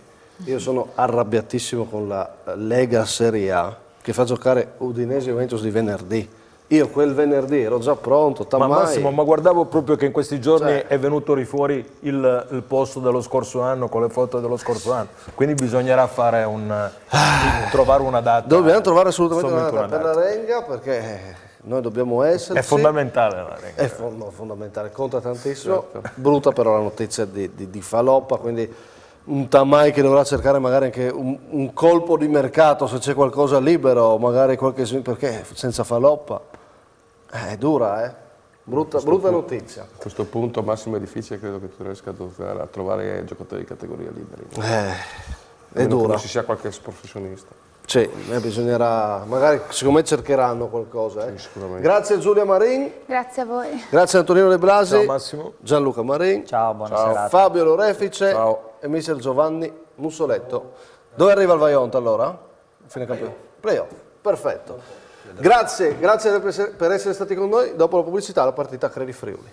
[SPEAKER 6] Io sono arrabbiatissimo con la Lega Serie A che fa giocare Udinese e Juventus di venerdì. Io quel venerdì ero già pronto, Tamai.
[SPEAKER 7] Ma Massimo, ma guardavo proprio che in questi giorni è venuto fuori il post dello scorso anno con le foto dello scorso anno, quindi bisognerà fare trovare una data.
[SPEAKER 6] Dobbiamo trovare assolutamente una data per la Renga, perché noi dobbiamo esserci.
[SPEAKER 7] È fondamentale la Renga.
[SPEAKER 6] È fondamentale, conta tantissimo. Brutta però la notizia di Faloppa, quindi un Tamai che dovrà cercare magari anche un colpo di mercato se c'è qualcosa libero, magari perché senza Faloppa è dura, brutta notizia.
[SPEAKER 9] A questo punto Massimo è difficile, credo che tu riesca a trovare giocatori di categoria liberi.
[SPEAKER 6] È dura.
[SPEAKER 9] Se ci sia qualche professionista.
[SPEAKER 6] Sì, bisognerà, magari secondo me cercheranno qualcosa. Sì, grazie Giulia Marin.
[SPEAKER 1] Grazie a voi.
[SPEAKER 6] Grazie Antonino De Blasi.
[SPEAKER 7] Ciao Massimo.
[SPEAKER 6] Gianluca Marin.
[SPEAKER 8] Ciao, buonasera.
[SPEAKER 6] Fabio Lorefice. Ciao. E mister Giovanni Mussoletto. Dove arriva il Vaionta allora? Fine campione. Playoff. Perfetto. Grazie per essere stati con noi. Dopo la pubblicità la partita Credi Friuli.